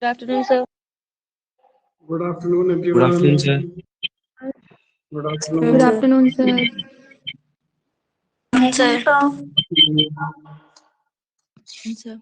Good afternoon, sir. Good afternoon, Good everyone. afternoon, sir. Good afternoon. Good afternoon, sir. Sir.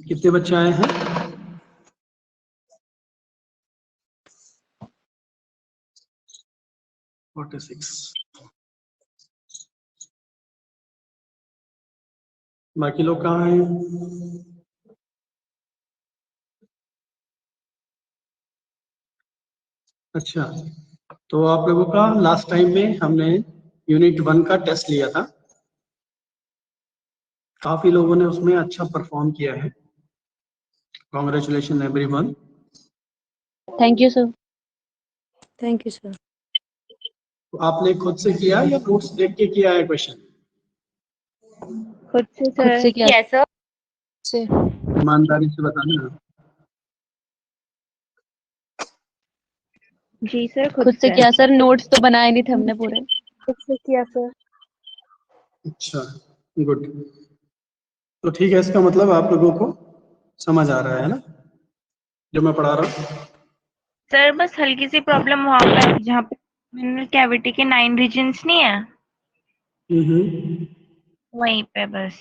कितने बच्चे आए हैं? Forty six. बाकी लोग कहाँ हैं? अच्छा, तो आप लोगों का लास्ट टाइम में हमने यूनिट 1 का टेस्ट लिया था। काफी लोगों ने उसमें अच्छा परफॉर्म किया है। Congratulation everyone. Thank you, sir. Thank you, sir. तो आपने खुद से किया या नोट्स देख के किया है क्वेश्चन? खुद से खुद से किया सर। से ईमानदारी से बताना। जी सर, खुद से किया सर। नोट्स तो बनाए नहीं थे हमने पूरे। खुद से किया सर। अच्छा, गुड। तो ठीक है, इसका मतलब आप लोगों को समझ आ रहा है ना जो मैं पढ़ा रहा हूँ? सर बस हल्की सी प्रॉब्लम वहाँ पे जहाँ पे मिनरल कैविटी के 9 रीजन्स नहीं है वहीं पे बस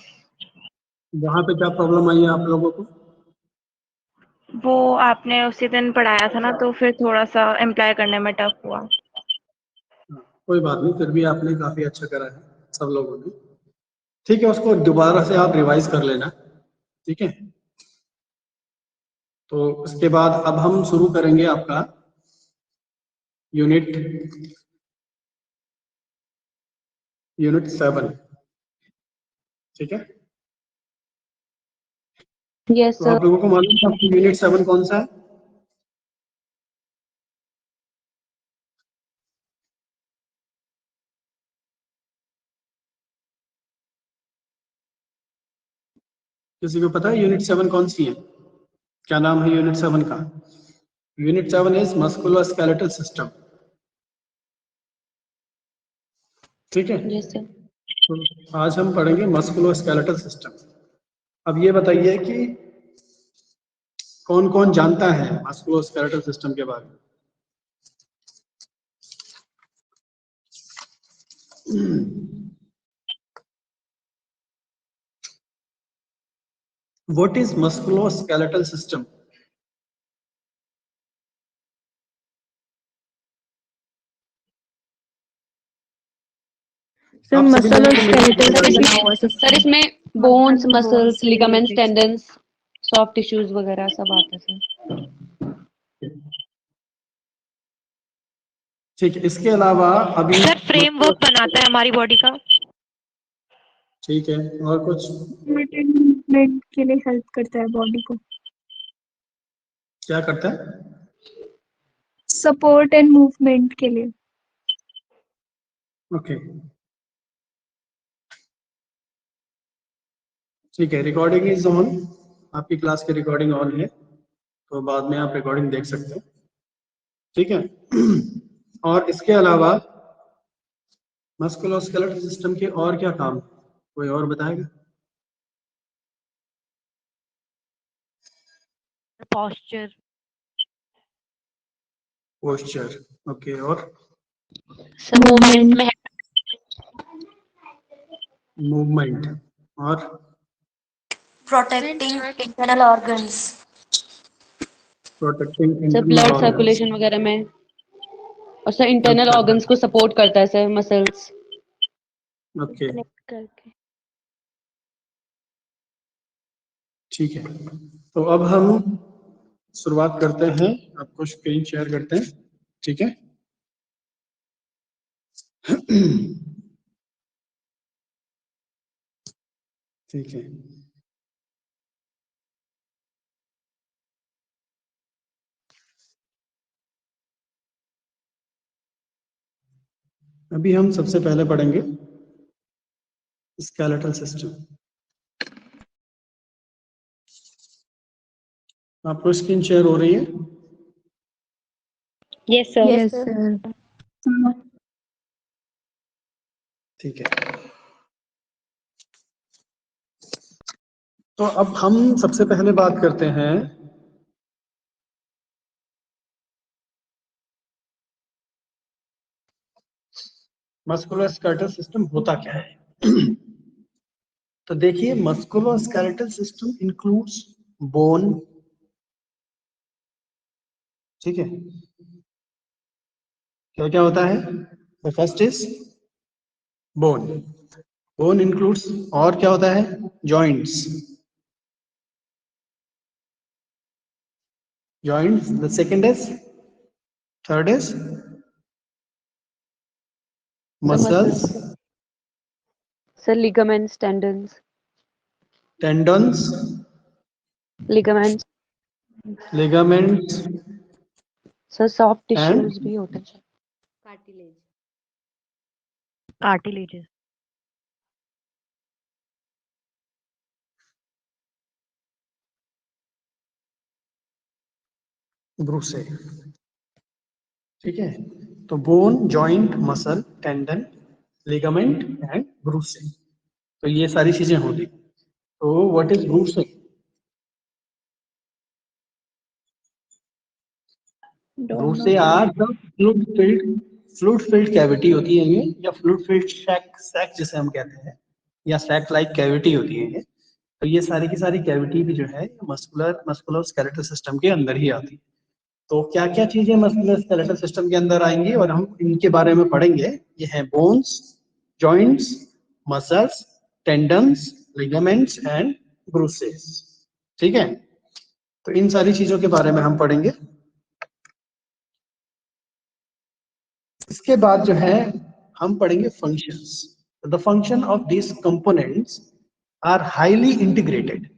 वहाँ पे क्या प्रॉब्लम आई है आप लोगों को? वो आपने उसी दिन पढ़ाया था ना, तो फिर थोड़ा सा एम्प्लॉय करने में टफ हुआ। कोई बात नहीं, फिर भी आपने काफी अच्छा करा है सब लोगों ने। ठीक है, उसको दोबारा से आप रिवाइज कर लेना। ठीक है, तो उसके बाद अब हम शुरू करेंगे आपका यूनिट 7। ठीक है, यस तो सर। आप लोगों को मालूम है आपकी यूनिट 7 कौन सा है? किसी को पता है यूनिट 7 कौन सी है? क्या नाम है यूनिट 7 का? Unit 7 is musculoskeletal system. ठीक है, यस सर। तो आज हम पढ़ेंगे मस्कुलोस्केलेटल सिस्टम। अब ये बताइए कि कौन कौन जानता है मस्कुलोस्केलेटल सिस्टम के बारे में? What is musculoskeletal system? Sir आप सभी मसल लोगों और को मेरी स्केलेटल से बताइए। बना हुआ सर इसमें bones, muscles, ligaments, tendons, soft tissues वगैरह सब आते हैं सर। ठीक है, इसके अलावा अभी सर फ्रेमवर्क बनाता है हमारी बॉडी का। ठीक है, और कुछ? मूवमेंट के लिए हेल्प करता है बॉडी को। क्या करता है? सपोर्ट एंड मूवमेंट के लिए। ओके, ठीक है, रिकॉर्डिंग इज ऑन। आपकी क्लास की रिकॉर्डिंग ऑन है, तो बाद में आप रिकॉर्डिंग देख सकते हैं। ठीक है, और इसके अलावा मस्कुलोस्केलेटल सिस्टम के और क्या काम है? कोई और बताएगा? पोस्चर। पोस्चर, ओके, और सर मूवमेंट में मूवमेंट, और protecting internal organs. Protecting sir internal blood organs. Circulation वगैरह में, और सर इंटरनल अच्छा, ऑर्गन्स को सपोर्ट करता है सर, मसल्स। ओके, कनेक्ट करके। ठीक है। तो अब हम शुरुआत करते हैं, आपको स्क्रीन शेयर करते हैं, ठीक है। ठीक है, अभी हम सबसे पहले पढ़ेंगे स्केलेटल सिस्टम। आपको स्क्रीन शेयर हो रही है? Yes sir. Yes sir. ठीक है। तो अब हम सबसे पहले बात करते हैं मस्कुलोस्केलेटल सिस्टम होता क्या है। तो देखिए, मस्कुलोस्केलेटल सिस्टम इंक्लूड्स बोन, ठीक है। क्या क्या होता है? The first is bone. Bone includes, और क्या होता है? Joints. Joints, the second is, third is muscles, sir ligaments, tendons. Tendons, ligaments. Ligaments sir soft and tissues भी होते हैं। कार्टिलेज। कार्टिलेजेस। ब्रूसे, ठीक है। तो bone, joint, muscle, tendon, ligament and bursae, तो ये सारी चीजें होती। तो what is bursae? Bursae are the fluid filled cavity होती है ये, या फ्लूइड फिल्ड सैक जिसे हम कहते हैं, या सैक लाइक कैविटी होती है ये। तो ये सारी की सारी कैविटी भी जो है मस्कुलोस्केलेटल सिस्टम के अंदर ही आती है। तो क्या क्या चीजें मस्कुलोस्केलेटल सिस्टम के अंदर आएंगी और हम इनके बारे में पढ़ेंगे, ये है bones, joints, muscles, tendons, ligaments and bruises, ठीक है। तो इन सारी चीजों के बारे में हम पढ़ेंगे। इसके बाद जो है हम पढ़ेंगे functions. The function of this components are highly integrated,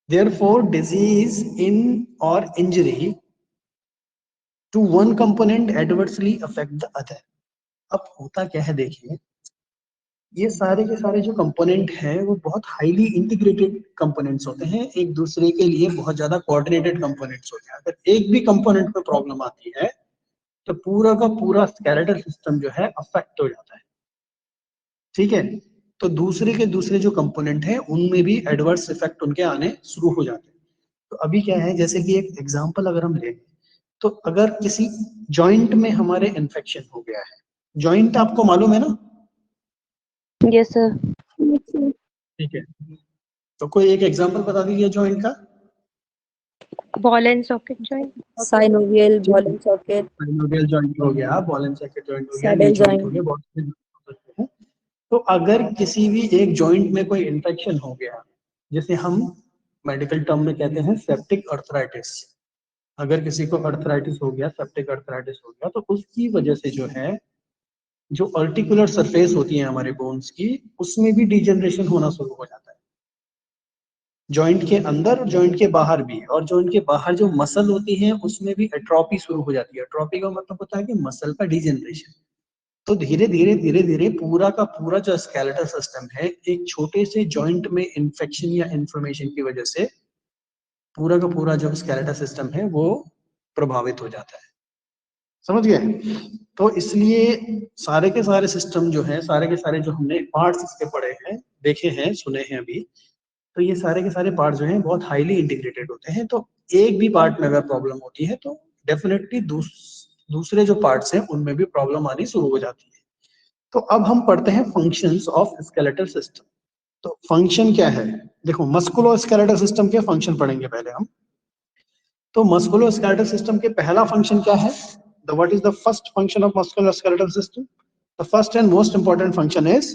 therefore disease in और injury to one component adversely affect the other. अब होता क्या है, देखिए, ये सारे के सारे जो कंपोनेंट हैं वो बहुत हाईली इंटीग्रेटेड कंपोनेंट्स होते हैं, एक दूसरे के लिए बहुत ज्यादा कोऑर्डिनेटेड कंपोनेंट्स होते हैं। अगर एक भी कंपोनेंट में प्रॉब्लम आती है तो पूरा का पूरा स्केलेटल सिस्टम जो है अफेक्ट हो जाता है, ठीक है। तो दूसरे के दूसरे जो कंपोनेंट हैं उनमें भी एडवर्स इफेक्ट उनके आने शुरू हो जाते हैं। तो अभी क्या है, जैसे कि एक एग्जांपल अगर हम लें, तो अगर किसी जॉइंट में हमारे इन्फेक्शन हो गया है, जॉइंट आपको मालूम है ना? Yes sir. ठीक है, तो कोई एक एग्जांपल बता दीजिए जॉइंट का। Ball and socket joint. Synovial, ball and socket, synovial joint हो गया, बॉल एंड सॉकेट जॉइंट हो गया, नी सैडल जॉइंट हो जॉइंट। गया, बहुत सारे joint हो सकते हैं। तो अगर किसी भी एक जॉइंट में कोई इन्फेक्शन हो गया, जिसे हम मेडिकल टर्म में कहते हैं सेप्टिक अर्थराइटिस, अगर किसी को अर्थराइटिस हो गया, सेप्टिक अर्थराइटिस हो गया, तो उसकी वजह से जो है, जो आर्टिकुलर सरफेस होती है हमारे बोन्स की, उसमें भी डिजेनरेशन होना शुरू हो जाता है, जॉइंट के अंदर और जॉइंट के बाहर भी। और जॉइंट के बाहर जो मसल होती है उसमें भी एट्रोपी शुरू हो जाती है। एट्रोपी का मतलब होता है कि मसल का डिजेनरेशन। तो धीरे धीरे धीरे धीरे पूरा का पूरा जो स्केलेटल सिस्टम है, एक छोटे से जॉइंट में इन्फेक्शन या इन्फ्लेमेशन की वजह से पूरा का पूरा जो स्केलेटल सिस्टम है वो प्रभावित हो जाता है, समझ गए। तो इसलिए सारे के सारे सिस्टम जो है, सारे के सारे जो हमने पार्ट्स इसके पढ़े हैं, देखे हैं, सुने हैं अभी, तो ये सारे के सारे पार्ट जो हैं बहुत हाईली इंटीग्रेटेड होते हैं। तो एक भी पार्ट में अगर प्रॉब्लम होती है तो डेफिनेटली दूसरे जो पार्ट्स हैं उनमें भी प्रॉब्लम आनी शुरू हो जाती है। तो अब हम पढ़ते हैं फंक्शंस ऑफ स्केलेटल सिस्टम। तो फंक्शन क्या है, देखो, मस्कुलोस्केलेटल सिस्टम के फंक्शन पढ़ेंगे पहले हम। तो मस्कुलोस्केलेटल सिस्टम के पहला फंक्शन क्या है? What is the first function of musculoskeletal system? The first and most important function is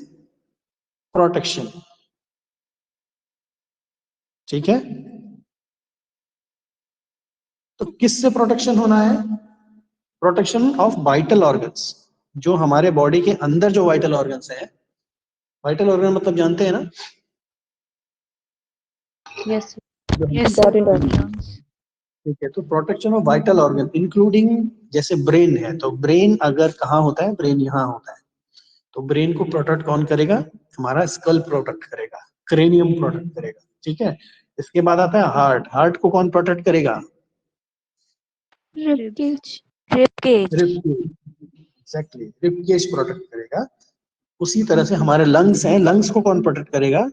protection. ठीक है, तो किससे प्रोटेक्शन होना है? प्रोटेक्शन ऑफ वाइटल ऑर्गन्स, जो हमारे बॉडी के अंदर जो वाइटल ऑर्गन्स है। वाइटल ऑर्गन मतलब जानते हैं ना? Yes Important organ. ठीक है, तो protection of vital organ including, जैसे ब्रेन है, तो ब्रेन अगर कहाँ होता है? ब्रेन यहाँ होता है, तो ब्रेन को प्रोटेक्ट कौन करेगा? हमारा स्कल प्रोटेक्ट करेगा, क्रेनियम प्रोटेक्ट करेगा। ठीक है, इसके बाद आता है हार्ट। हार्ट को कौन प्रोटेक्ट करेगा? Ribcage. Ribcage. Exactly, ribcage protect करेगा। उसी तरह से हमारे लंग्स हैं, लंग्स को कौन प्रोटेक्ट करेगा?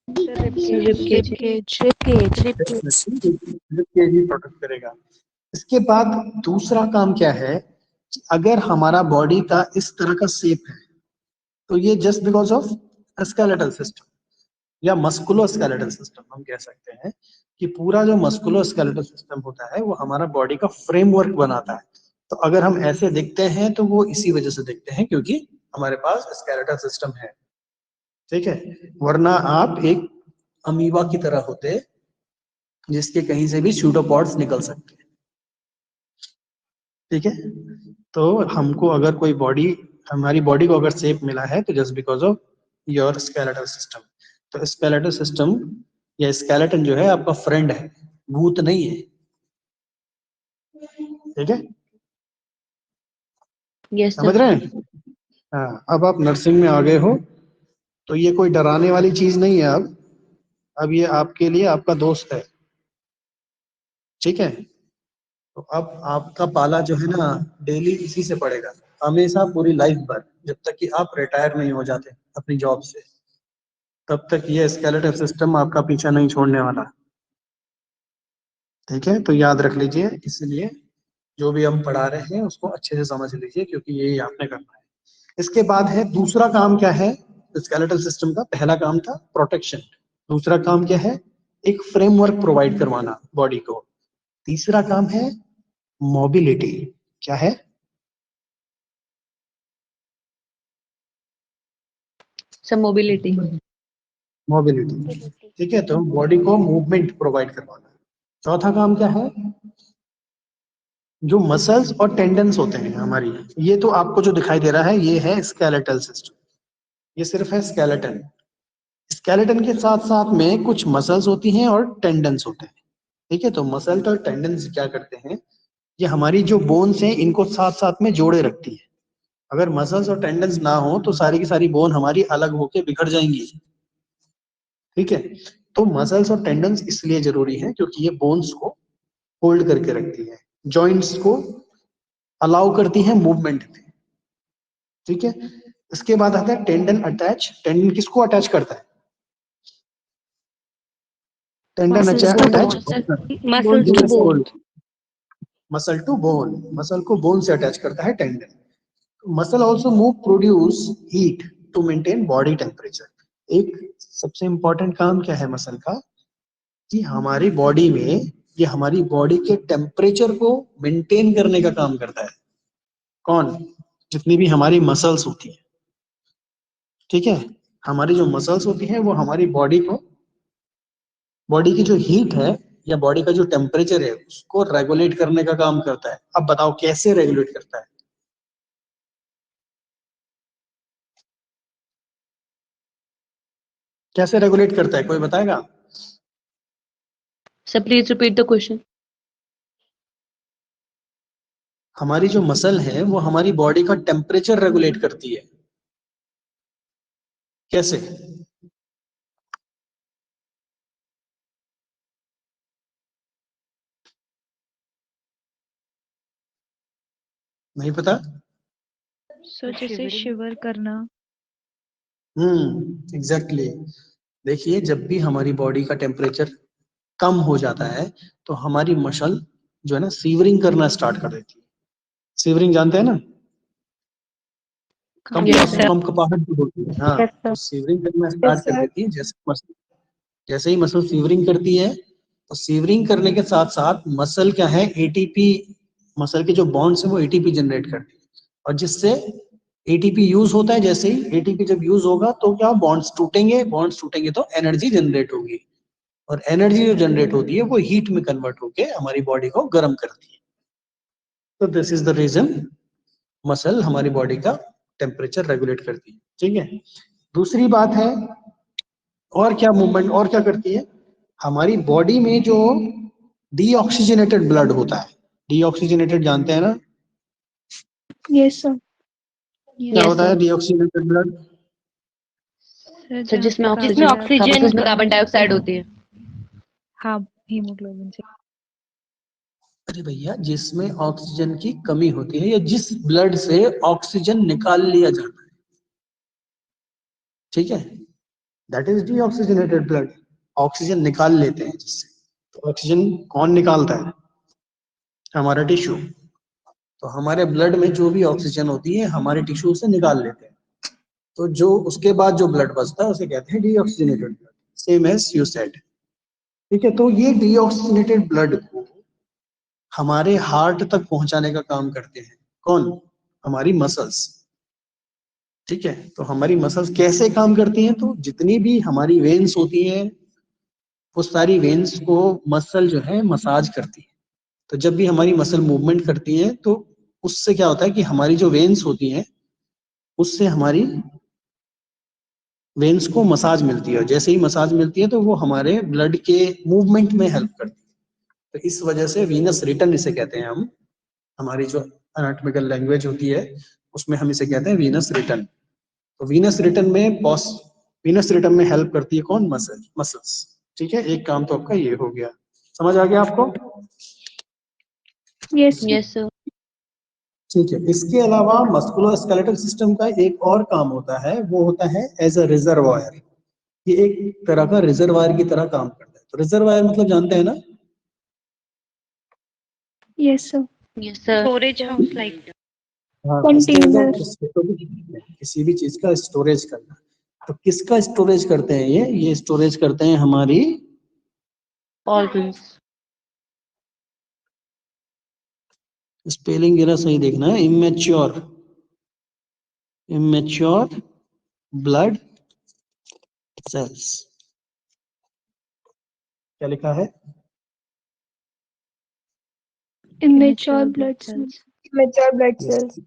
Ribcage Ribcage. रिबकेज ही प्रोटेक्ट करेगा। इसके बाद दूसरा काम क्या है कि अगर हमारा बॉडी का इस तरह का शेप है, तो ये just because of skeletal system या मस्कुलोस्केलेटल सिस्टम हम कह सकते हैं कि पूरा जो मस्कुलोस्केलेटल सिस्टम होता है वो हमारा बॉडी का फ्रेमवर्क बनाता है। तो अगर हम ऐसे दिखते हैं तो वो इसी वजह से दिखते हैं क्योंकि हमारे पास स्केलेटल सिस्टम है। ठीक है, वरना आप एक अमीबा की तरह होते जिसके कहीं से भी स्यूडोपॉड्स निकल सकते हैं। ठीक है, तो हमको अगर कोई बॉडी, हमारी बॉडी को अगर शेप मिला है तो just because of your skeletal system. तो स्केलेटल सिस्टम या स्केलेटन जो है आपका फ्रेंड है, भूत नहीं है। ठीक है, यस समझ रहे हैं? हाँ, अब आप नर्सिंग में आ गए हो तो ये कोई डराने वाली चीज नहीं है। अब ये आपके लिए आपका दोस्त है। ठीक है, तो अब आपका पाला जो है ना डेली इसी से पड़ेगा, हमेशा पूरी लाइफ भर, जब तक कि आप रिटायर नहीं हो जाते अपनी जॉब से, तब तक ये स्केलेटल सिस्टम आपका पीछा नहीं छोड़ने वाला। ठीक है, तो याद रख लीजिए, इसलिए जो भी हम पढ़ा रहे हैं उसको अच्छे से समझ लीजिए क्योंकि यही आपने करना है। इसके बाद है दूसरा काम क्या है स्केलेटल सिस्टम का? पहला काम था प्रोटेक्शन, दूसरा काम क्या है? एक फ्रेमवर्क प्रोवाइड करवाना बॉडी को। तीसरा काम है मोबिलिटी। क्या है? सब मोबिलिटी। मोबिलिटी। ठीक है, तो बॉडी को मूवमेंट प्रोवाइड करवाना। चौथा काम क्या है? जो मसल्स और टेंडन्स होते हैं हमारी, ये तो आपको जो दिखाई दे रहा है ये है स्केलेटल सिस्टम, ये सिर्फ है स्केलेटन। स्केलेटन के साथ साथ में कुछ मसल्स होती हैं और टेंडन्स होते हैं। ठीक है, तो मसल्स और टेंडन्स क्या करते हैं? ये हमारी जो बोन्स हैं इनको साथ साथ में जोड़े रखती है। अगर मसल्स और टेंडन्स ना हो तो सारी की सारी बोन हमारी अलग होके बिखर जाएंगी। ठीक है, तो मसल्स और टेंडन्स इसलिए जरूरी है क्योंकि ये बोन्स को होल्ड करके रखती है, जॉइंट्स को अलाउ करती है मूवमेंट में। ठीक है, इसके बाद आता है टेंडन अटैच। टेंडन किसको अटैच करता है? Tendon attach muscle to bone. Muscle to bone, muscle को बोन से अटैच करता है tendon. Muscle also move produce heat to maintain body temperature. एक सबसे इंपॉर्टेंट काम क्या है मसल का कि हमारी बॉडी में ये हमारी बॉडी के टेम्परेचर को मेंटेन करने का काम करता है। कौन? जितनी भी हमारी मसल्स होती है। ठीक है, हमारी जो मसल्स होती हैं वो हमारी बॉडी को, बॉडी की जो हीट है या बॉडी का जो टेम्परेचर है उसको रेगुलेट करने का काम करता है। अब बताओ कैसे रेगुलेट करता है? कैसे रेगुलेट करता है, कोई बताएगा? Sir please repeat the question. हमारी जो मसल है वो हमारी बॉडी का टेम्परेचर रेगुलेट करती है। कैसे? नहीं पता? सो जैसे शिवर करना। एग्जैक्टली। देखिए, जब भी हमारी बॉडी का टेम्परेचर कम हो जाता है तो हमारी मसल जो है ना सीवरिंग करना स्टार्ट कर देती है। सीवरिंग जानते हैं ना? Yes, sir. कंपकपाहट जो होती है, हाँ, Yes, sir. तो सीवरिंग करना स्टार्ट कर देती है। जैसे ही मसल सीवरिंग करती है तो सीवरिंग करने के साथ साथ मसल क्या है, एटीपी, मसल के जो बॉन्ड्स है वो एटीपी जनरेट करती है, और जिससे एटीपी यूज होता है। जैसे ही एटीपी जब यूज होगा तो क्या, बॉन्ड्स टूटेंगे, बॉन्ड्स टूटेंगे तो एनर्जी जनरेट होगी, और एनर्जी जो जनरेट होती है वो हीट में कन्वर्ट होके हमारी बॉडी को गर्म करती है। तो this is the reason muscle हमारी बॉडी का टेम्परेचर रेगुलेट करती है। ठीक है, दूसरी बात है, और क्या मूवमेंट और क्या करती है, हमारी बॉडी में जो डीऑक्सीजनेटेड ब्लड होता है, डीऑक्सीजनेटेड जानते हैं ना, यस सर। क्या Yes, होता sir. है डीऑक्सीजनेटेड ब्लड? सर जिसमें ऑक्सीजन, उसमें कार्बन डाइऑक्साइड होती है। हाँ, हीमोग्लोबिन से। अरे भैया, जिसमें ऑक्सीजन की कमी होती है या जिस ब्लड से ऑक्सीजन निकाल लिया जाता है, ठीक है, that is deoxygenated blood. Oxygen निकाल लेते हैं जिससे। तो ऑक्सीजन कौन निकालता है? हमारा टिश्यू। तो हमारे ब्लड में जो भी ऑक्सीजन होती है हमारे टिश्यू से निकाल लेते हैं। तो जो उसके बाद जो ब्लड बचता है उसे कहते हैं deoxygenated blood, same as you said. ठीक है, तो ये डीऑक्सीजनेटेड ब्लड को हमारे हार्ट तक पहुंचाने का काम करते हैं। कौन? हमारी मसल्स। ठीक है, तो हमारी मसल्स कैसे काम करती हैं? तो जितनी भी हमारी वेन्स होती हैं वो सारी वेन्स को मसल जो है मसाज करती है। तो जब भी हमारी मसल मूवमेंट करती है तो उससे क्या होता है कि हमारी जो वेन्स होती हैं उससे हमारी वेन्स को मसाज मिलती है, और जैसे ही मसाज मिलती है तो वो हमारे ब्लड के मूवमेंट में हेल्प करती है। तो इस वजह से वीनस रिटर्न इसे कहते हैं हम, हमारी जो एनाटॉमिकल लैंग्वेज होती है उसमें हम इसे कहते हैं वीनस रिटर्न। तो वीनस रिटर्न में हेल्प करती है कौन? मसल्स। ठीक है, एक काम तो आपका ये हो गया, समझ आ गया आपको? Yes Yes, sir. ठीक है, इसके अलावा मस्कुलोस्केलेटल सिस्टम का एक और काम होता है, वो होता है एज अ रिजर्वायर। ये एक तरह का रिजर्वायर की तरह काम करता है। तो रिजर्वायर मतलब जानते हैं ना? Yes sir. Yes, sir. Storage house like. हाँ, कंटेनर। किसी भी चीज का स्टोरेज करना। तो किसका स्टोरेज करते हैं ये स्टोरेज करते हैं हमारी Organs. स्पेलिंग जरा सही देखना है, इमेच्योर ब्लड सेल्स। क्या लिखा है? Immature blood cells. Immature blood cells.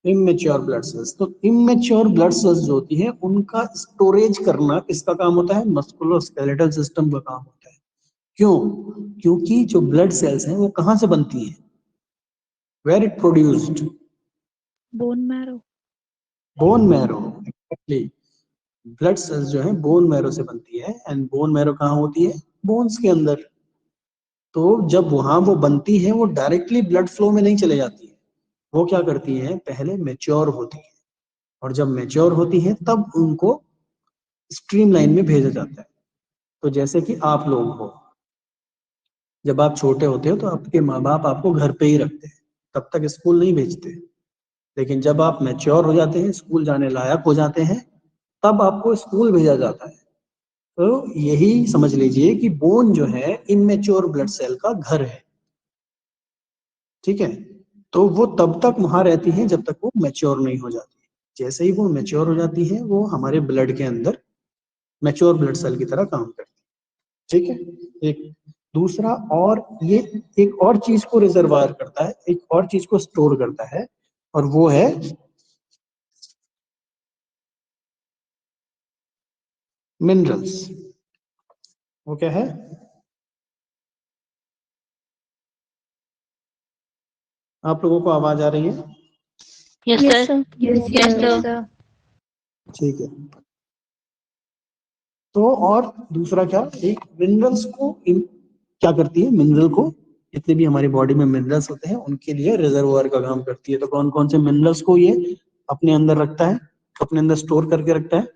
Immature blood cells. तो इमेच्योर ब्लड सेल्स जो होती है उनका स्टोरेज करना किसका काम होता है? मस्कुलोस्केलेटल सिस्टम का काम होता है। क्यों? क्योंकि जो ब्लड सेल्स हैं वो कहाँ से बनती हैं? Where it produced? Bone marrow. Bone marrow. Exactly, blood cells जो है बोन मैरो से बनती है। एंड बोन मैरो कहाँ होती है? बोन्स के अंदर। तो जब वहां वो बनती है वो डायरेक्टली ब्लड फ्लो में नहीं चले जाती है, वो क्या करती है, पहले मेच्योर होती है, और जब मेच्योर होती है तब उनको स्ट्रीम लाइन में भेजा जाता है। तो जैसे कि आप लोग हो, जब आप छोटे होते हो तो आपके माँ बाप आपको घर पे ही रखते हैं, तब तक स्कूल नहीं भेजते। लेकिन जब आप मैच्योर हो जाते हैं, स्कूल जाने लायक हो जाते हैं, तब आपको स्कूल भेजा जाता है। तो यही समझ लीजिए कि बोन जो है इमेच्योर ब्लड सेल का घर है। ठीक है, तो वो तब तक वहां रहती है जब तक वो मैच्योर नहीं हो जाती। जैसे ही वो मैच्योर हो जाती है वो हमारे ब्लड के अंदर मैच्योर ब्लड सेल की तरह काम करती है। ठीक है, एक दूसरा, और ये एक और चीज को रिजर्वायर करता है, एक और चीज को स्टोर करता है, और वो है मिनरल्स। वो क्या है? आप लोगों को आवाज आ रही है? Yes, yes sir. Sir. Yes, sir. ठीक है, तो और दूसरा क्या, एक मिनरल्स को क्या करती है, मिनरल को, जितने भी हमारी बॉडी में मिनरल्स होते हैं उनके लिए रिजर्वायर का काम करती है। तो कौन कौन से मिनरल्स को ये अपने अंदर रखता है, अपने अंदर स्टोर करके रखता है?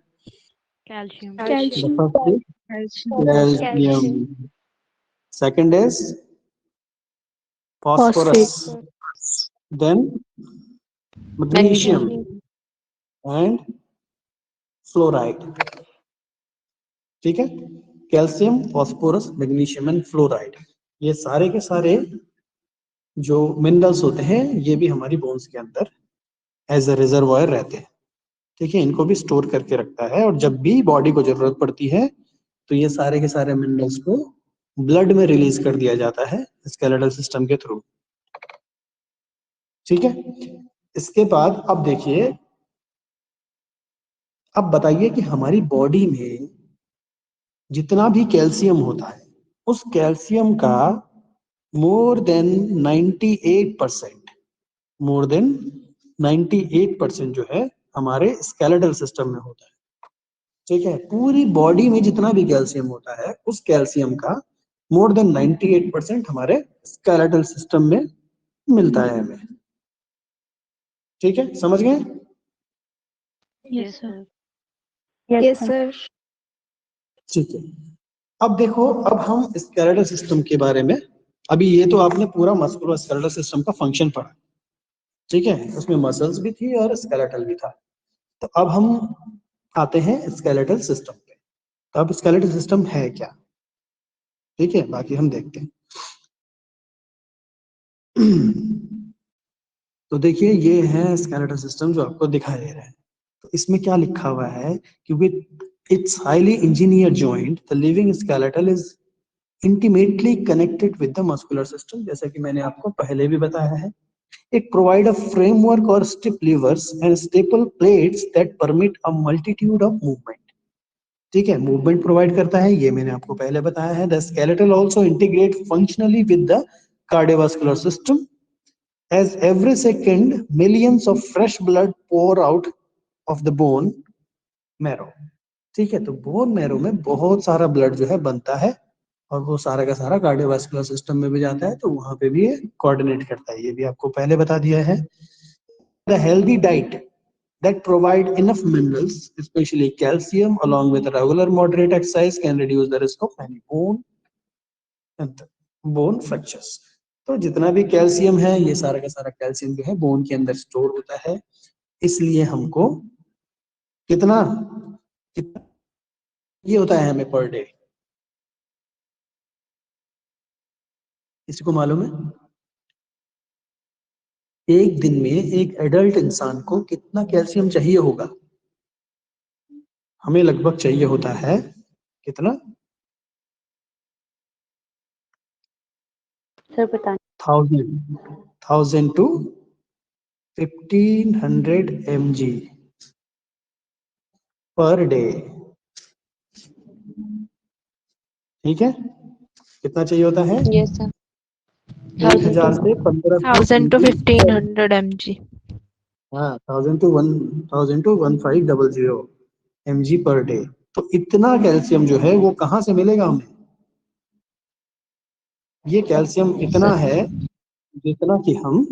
Calcium. Calcium. Calcium. Second is phosphate. phosphorus, then magnesium and fluoride। ठीक है, calcium, phosphorus, magnesium and fluoride, ये सारे के सारे जो मिनरल्स होते हैं ये भी हमारी बोन्स के अंदर एज अ रिजर्वायर रहते हैं। ठीक है, इनको भी स्टोर करके रखता है, और जब भी बॉडी को जरूरत पड़ती है तो ये सारे के सारे मिनरल्स को ब्लड में रिलीज कर दिया जाता है स्केलेटल सिस्टम के थ्रू। ठीक है, इसके बाद अब देखिए, अब बताइए कि हमारी बॉडी में जितना भी कैल्शियम होता है उस कैल्शियम का मोर देन 98%, मोर देन 98% जो है हमारे स्केलेटल सिस्टम में होता है। ठीक है, पूरी बॉडी में जितना भी कैल्शियम होता है उस कैल्शियम का मोर देन 98% हमारे स्केलेटल सिस्टम में मिलता है हमें। ठीक है, समझ गए? Yes sir. Yes sir. ठीक है, अब देखो, अब हम स्केलेटल सिस्टम के बारे में, अभी ये तो आपने पूरा मस्कुलर स्केलेटल सिस्टम का फंक्शन पढ़ा। ठीक है, उसमें मसल्स भी थी और स्केलेटल भी था। तो अब हम आते हैं स्केलेटल सिस्टम पे। तो अब स्केलेटल सिस्टम है क्या? ठीक है, बाकी हम देखते हैं। तो देखिए, ये है स्केलेटल सिस्टम जो आपको दिखाई दे रहा है। तो इसमें क्या लिखा हुआ है कि with its highly engineered joint the living skeletal is intimately connected with the muscular system, जैसा कि मैंने आपको पहले भी बताया है। It provide a framework or stiff levers and staple plates that permit a multitude of movement. ठीक है, मूवमेंट प्रोवाइड करता है, ये मैंने आपको पहले बताया है। The skeletal also integrate functionally with the cardiovascular system, as every second millions of fresh blood pour out of the bone marrow. ठीक है, तो बोन मैरो में बहुत सारा ब्लड जो है बनता है, और वो सारा का सारा कार्डियोवास्कुलर सिस्टम में भी जाता है, तो वहां पे भी ये कोऑर्डिनेट करता है, ये भी आपको पहले बता दिया है। The healthy diet that provide enough minerals, especially calcium, along with regular moderate exercise, can reduce the risk of many bone fractures. तो जितना भी कैल्शियम है ये सारा का सारा कैल्शियम जो है बोन के अंदर स्टोर होता है, इसलिए हमको कितना कितना ये होता है हमें पर डे, किसी को मालूम है? एक दिन में एक एडल्ट इंसान को कितना कैल्शियम चाहिए होगा? हमें लगभग चाहिए होता है कितना? सर बताएं। 1000 to 1500 mg पर डे। ठीक है, कितना चाहिए होता है? Yes sir. 1000 से 1500 1000 to mg पर, 1500 mg. हाँ 1000 to 1500 mg पर डे। तो इतना कैल्शियम जो है वो कहाँ से मिलेगा हमें? ये कैल्शियम इतना है जितना कि हम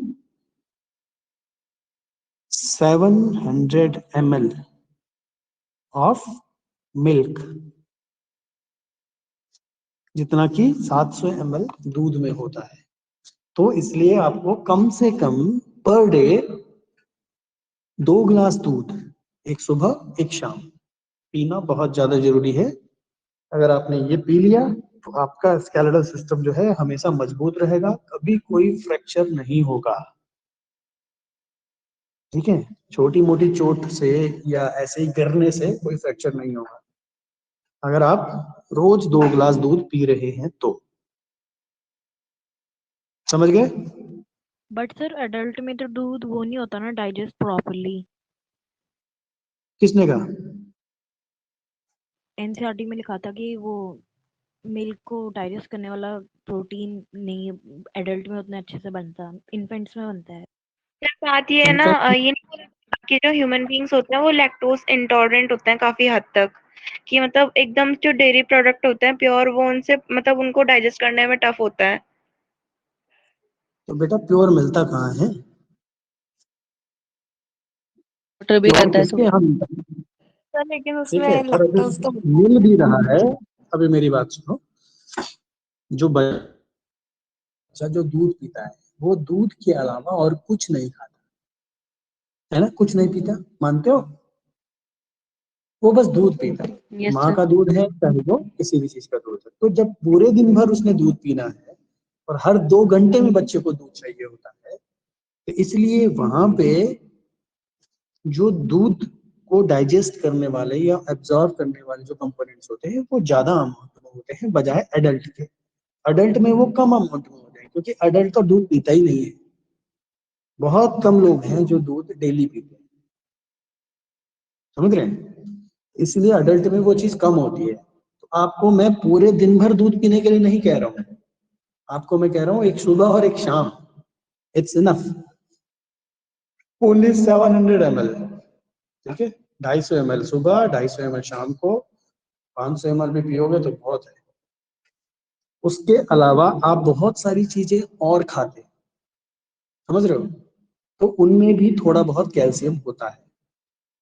700 ml ऑफ मिल्क, जितना कि 700 ml दूध में होता है। तो इसलिए आपको कम से कम पर डे 2 गिलास दूध, एक सुबह एक शाम, पीना बहुत ज्यादा जरूरी है। अगर आपने ये पी लिया तो आपका स्केलेटल सिस्टम जो है हमेशा मजबूत रहेगा, कभी कोई फ्रैक्चर नहीं होगा। ठीक है, छोटी मोटी चोट से या ऐसे ही गिरने से कोई फ्रैक्चर नहीं होगा, अगर आप रोज 2 गिलास दूध पी रहे हैं तो। समझ गए? बट सर एडल्ट में तो दूध वो नहीं होता ना डाइजेस्ट प्रॉपरली। किसने कहा? एनसीईआरटी में लिखा था कि वो मिल्क को डाइजेस्ट करने वाला प्रोटीन नहीं एडल्ट में उतने अच्छे से बनता, इन्फेंट्स में बनता है। सर बात ये है ना, ये नहीं कि जो ह्यूमन बींग्स होते हैं वो लैक्टोज इंटॉलरेंट होते हैं काफी हद तक, कि मतलब एकदम जो डेयरी प्रोडक्ट होते हैं प्योर वो उनसे मतलब उनको डाइजेस्ट करने में टफ होता है। तो बेटा प्योर मिलता कहाँ है? वाटर भी प्योर रहता है तो किसके यहाँ मिलता है? सर लेकिन ठीक है, उसमें और अगर लैक्टोज तो मिल भी रहा है, अभी मेरी बात सुनो, जो बच्चा जो दूध पीता है वो दूध के अलावा और कुछ नहीं खाता है ना, कुछ नहीं पीता, मानते हो? वो बस दूध पीता है, Yes, माँ sir. का दूध है चाहे वो किसी भी चीज का दूध है। तो जब पूरे दिन भर उसने दूध पीना है और हर 2 घंटे में बच्चे को दूध चाहिए होता है, तो इसलिए वहां पे जो दूध को डाइजेस्ट करने वाले या एब्जॉर्ब करने वाले जो कंपोनेंट्स होते हैं वो ज्यादा अमाउंट में होते हैं बजाय एडल्ट के। अडल्ट में वो कम अमाउंट में होते हैं क्योंकि अडल्ट तो दूध पीता ही नहीं है। बहुत कम लोग हैं जो दूध डेली पीते हैं, समझ रहे हैं? इसलिए अडल्ट में वो चीज कम होती है। तो आपको मैं पूरे दिन भर दूध पीने के लिए नहीं कह रहा हूँ, आपको मैं कह रहा हूँ एक सुबह और एक शाम, इट्स इनफ। ओनली 700 ml, ठीक है, 250 ml सुबह, 250 ml शाम को, 500 ml भी पियोगे तो बहुत है। उसके अलावा आप बहुत सारी चीजें और खाते हैं, समझ रहे हो, तो उनमें भी थोड़ा बहुत कैल्शियम होता है।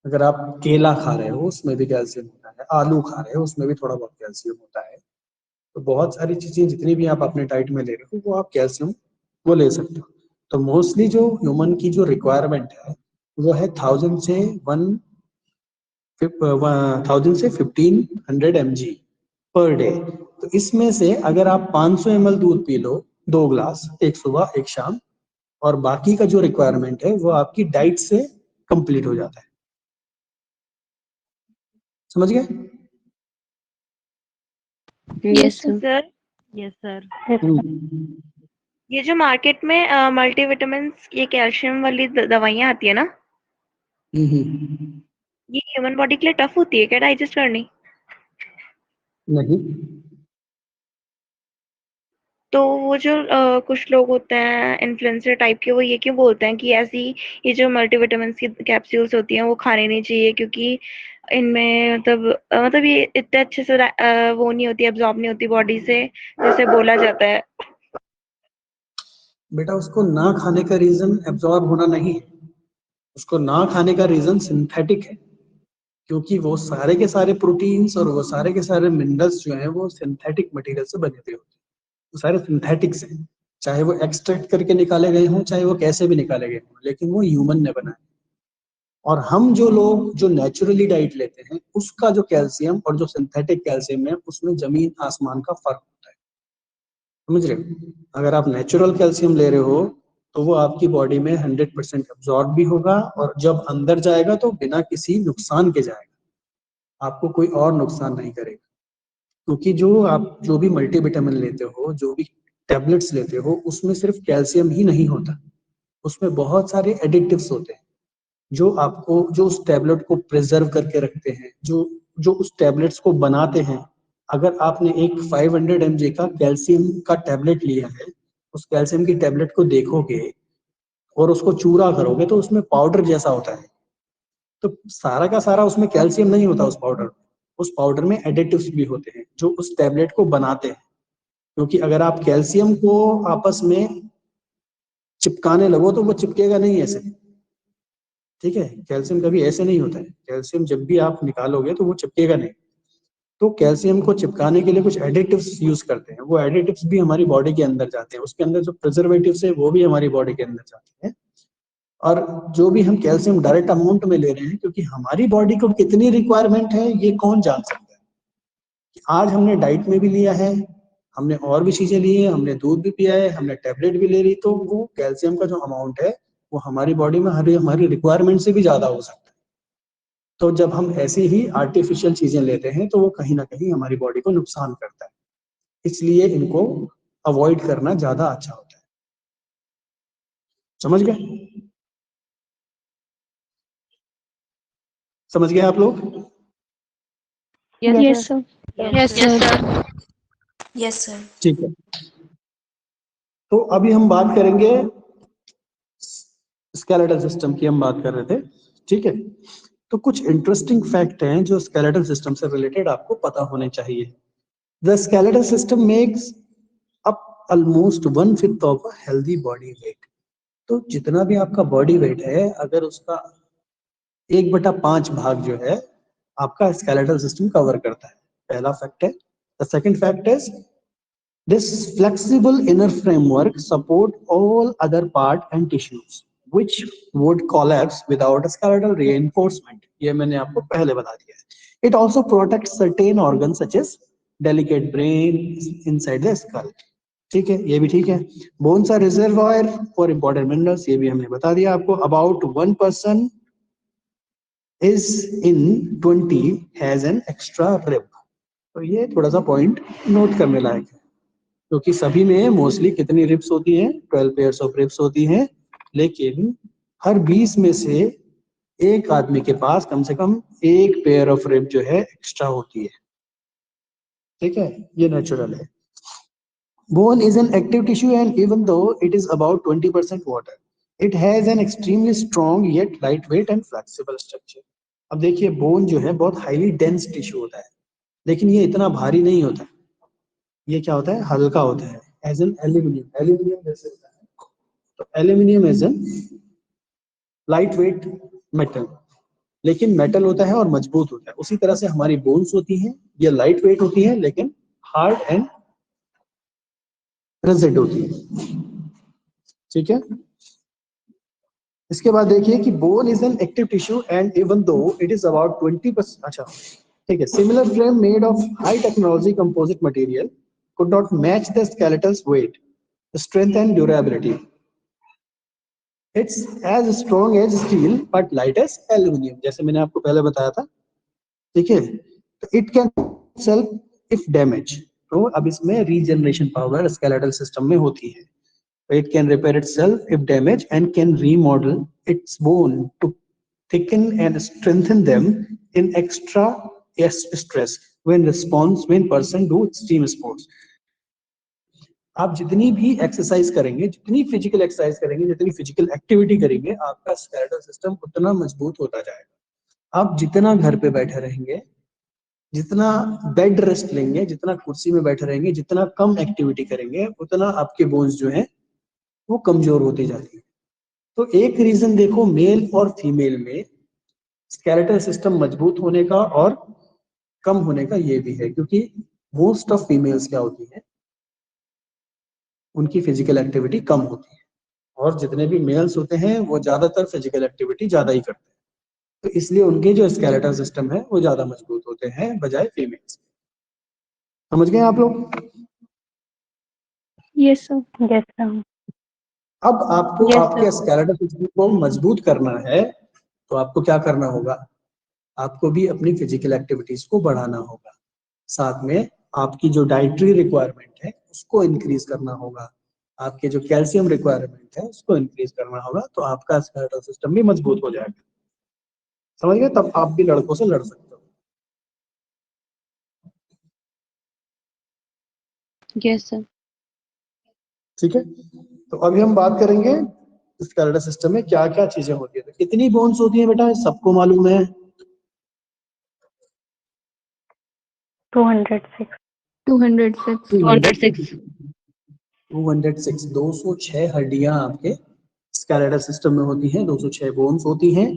अगर आप केला खा रहे हो उसमें भी कैल्शियम होता है, आलू खा रहे हो उसमें भी थोड़ा बहुत कैल्शियम होता है। तो बहुत सारी चीजें जितनी भी आप अपने डाइट में ले रहे हो वो आप कैल्शियम वो ले सकते हो। तो मोस्टली जो ह्यूमन की जो रिक्वायरमेंट है वो है 1000 से 1500 mg पर डे। तो इसमें से अगर आप 500 ml दूध पी लो 2 ग्लास, एक सुबह एक शाम, और बाकी का जो रिक्वायरमेंट है वो आपकी डाइट से कंप्लीट हो जाता है। समझ गए? Yes, sir. Sir yes sir. ये जो मार्केट में मल्टीविटामिन ये कैल्शियम वाली दवाइयाँ आती है ना, ये ह्यूमन बॉडी के लिए टफ होती है क्या डाइजेस्ट करनी? नहीं, तो वो जो कुछ लोग होते हैं इन्फ्लुएंसर टाइप के, वो ये क्यों बोलते हैं कि ऐसी ये जो मल्टीविटामिन की कैप्सूल्स होती हैं वो खाने नहीं चाहिए क्योंकि इनमें मतलब ये इतने अच्छे से वो नहीं होती, एब्जॉर्ब नहीं होती बॉडी से जैसे बोला जाता है। बेटा उसको ना खाने का रीजन एब्जॉर्ब होना नहीं है, उसको ना खाने का रीजन सिंथेटिक है, क्योंकि वो सारे के सारे प्रोटीन्स और वो सारे के सारे मिनरल्स जो हैं वो सिंथेटिक मटेरियल से बने हुए होते हैं, वो सारे सिंथेटिक्स हैं। चाहे वो एक्सट्रैक्ट करके निकाले गए हों, चाहे वो कैसे भी निकाले गए हों, लेकिन वो ह्यूमन ने बनाए। और हम जो लोग जो नेचुरली डाइट लेते हैं उसका जो कैल्शियम और जो सिंथेटिक कैल्शियम है उसमें जमीन आसमान का फर्क होता है, समझ रहे हो? अगर आप नेचुरल कैल्शियम ले रहे हो तो वो आपकी बॉडी में 100% एब्जॉर्ब भी होगा और जब अंदर जाएगा तो बिना किसी नुकसान के जाएगा, आपको कोई और नुकसान नहीं करेगा। क्योंकि जो आप जो भी मल्टीविटामिन लेते हो, जो भी टैबलेट्स लेते हो, उसमें सिर्फ कैल्शियम ही नहीं होता, उसमें बहुत सारे एडिटिव्स होते हैं जो आपको जो उस टैबलेट को प्रिजर्व करके रखते हैं, जो जो उस टैबलेट्स को बनाते हैं। अगर आपने एक 500 mg का कैल्शियम का टैबलेट लिया है, उस कैल्शियम की टैबलेट को देखोगे और उसको चूरा करोगे तो उसमें पाउडर जैसा होता है। तो सारा का सारा उसमें कैल्शियम नहीं होता उस पाउडर में, उस पाउडर में एडिटिव्स भी होते हैं जो उस टैबलेट को बनाते हैं। क्योंकि अगर आप कैल्शियम को आपस में चिपकाने लगो तो वो चिपकेगा नहीं ऐसे, ठीक है? कैल्शियम कभी ऐसे नहीं होता है, कैल्शियम जब भी आप निकालोगे तो वो चिपकेगा नहीं। तो कैल्शियम को चिपकाने के लिए कुछ एडिटिव्स यूज करते हैं, वो एडिटिव्स भी हमारी बॉडी के अंदर जाते हैं, उसके अंदर जो प्रिजर्वेटिव्स है वो भी हमारी बॉडी के अंदर जाते हैं। और जो भी हम कैल्शियम डायरेक्ट अमाउंट में ले रहे हैं, क्योंकि हमारी बॉडी को कितनी रिक्वायरमेंट है ये कौन जान सकता है। आज हमने डाइट में भी लिया है, हमने और भी चीजें ली है, हमने दूध भी पिया है, हमने टैबलेट भी ले ली, तो वो कैल्शियम का जो अमाउंट है वो हमारी बॉडी में हमारी रिक्वायरमेंट से भी ज्यादा हो सकता है। तो जब हम ऐसी ही आर्टिफिशियल चीजें लेते हैं तो वो कहीं ना कहीं हमारी बॉडी को नुकसान करता है, इसलिए इनको अवॉइड करना ज्यादा अच्छा होता है। समझ गए? समझ गए आप लोग? Yes, Yes, sir. sir. Yes sir. Yes, sir. ठीक है, तो अभी हम बात करेंगे स्केलेटल सिस्टम की, हम बात कर रहे थे, ठीक है? तो कुछ इंटरेस्टिंग फैक्ट हैं जो स्केलेटल सिस्टम से रिलेटेड आपको पता होने चाहिए। The skeletal system makes up almost 1/5 of a healthy body weight. तो जितना भी आपका बॉडी वेट है, अगर उसका 1/5 भाग जो है आपका स्केलेटल सिस्टम कवर करता है, पहला फैक्ट है। The second fact is this flexible inner framework support all other part and tissues which would collapse without a skeletal reinforcement। ये मैंने आपको पहले बता दिया है। It also protects certain organs such as delicate brain inside the skull. ठीक है, ये भी ठीक है. Bones are reservoir for important minerals, ये भी हमने बता दिया आपको. About 1% is in 20 has an extra rib. तो ये थोड़ा सा पॉइंट नोट करने लायक है, क्योंकि सभी में मोस्टली कितनी रिब्स होती हैं, 12 पेयर्स ऑफ रिब्स होती हैं, लेकिन हर 20 में से एक आदमी के पास कम से कम एक पेयर ऑफ रिब जो है एक्स्ट्रा होती है. ठीक है, ये नेचुरल है. Bone is an active tissue and even though it is about 20% water, it has an extremely strong yet lightweight and flexible structure. अब देखिए, बोन जो है बहुत हाईली डेंस टिश्यू होता है, लेकिन ये इतना भारी नहीं होता. ये क्या होता है, हल्का होता है. एज एन एल्यूमिनियम, एल्यूमिनियम जैसे होता है. तो aluminium as an light weight metal, लेकिन मेटल होता है और मजबूत होता है. उसी तरह से हमारी बोन्स होती हैं, ये लाइट वेट होती है लेकिन हार्ड एंड रिजिड होती है. ठीक है. इसके बाद देखिए कि bone is an active tissue and even though it is about 20%. अच्छा, ठीक है. Similar frame made of high technology composite material could not match the skeletal's weight, strength and durability. It's as strong as steel but light as aluminum, जैसे मैंने आपको पहले बताया था. ठीक है. तो it can self if damaged. तो अब इसमें रीजनरेशन पावर स्केलेटल सिस्टम में होती है. It can repair itself if damaged and can remodel its bone to thicken and strengthen them in extra stress when person do extreme sports. आप जितनी भी exercise करेंगे, जितनी फिजिकल एक्सरसाइज करेंगे, जितनी फिजिकल एक्टिविटी करेंगे, आपका स्केलेटल सिस्टम उतना मजबूत होता जाएगा. आप जितना घर पे बैठे रहेंगे, जितना बेड रेस्ट लेंगे, जितना कुर्सी में बैठे रहेंगे, जितना कम एक्टिविटी करेंगे, उतना आपके बोन्स जो हैं वो कमजोर होती जाती है. तो एक रीजन देखो मेल और फीमेल में स्केलेटल सिस्टम मजबूत होने का और कम होने का ये भी है, क्योंकि मोस्ट ऑफ फीमेल्स क्या होती है, उनकी फिजिकल एक्टिविटी कम होती है, और जितने भी मेल्स होते हैं वो ज्यादातर फिजिकल एक्टिविटी ज्यादा ही करते हैं. तो इसलिए उनके जो स्केलेटल सिस्टम है वो ज्यादा मजबूत होते हैं बजाय फीमेल्स. समझ गए आप लोग? Yes sir. Yes sir. अब आपको Yes, आपके स्केलेटल सिस्टम को मजबूत करना है, तो आपको क्या करना होगा, आपको भी अपनी फिजिकल एक्टिविटीज को बढ़ाना होगा. साथ में आपकी जो डाइटरी रिक्वायरमेंट है उसको इंक्रीज करना होगा, आपके जो कैल्शियम रिक्वायरमेंट है उसको इंक्रीज करना होगा. तो आपका स्केलेटल सिस्टम भी मजबूत हो जाएगा. समझ गए? तब आप भी लड़कों से लड़ सकते हो. Yes sir. ठीक है. तो अभी हम बात करेंगे स्केलेटल सिस्टम में क्या क्या चीजें होती है. तो कितनी बोन्स होती है बेटा, सबको मालूम है? 206. 206. 206 206 हड्डियां आपके स्केलेटल सिस्टम में होती हैं. 206 बोन्स होती हैं.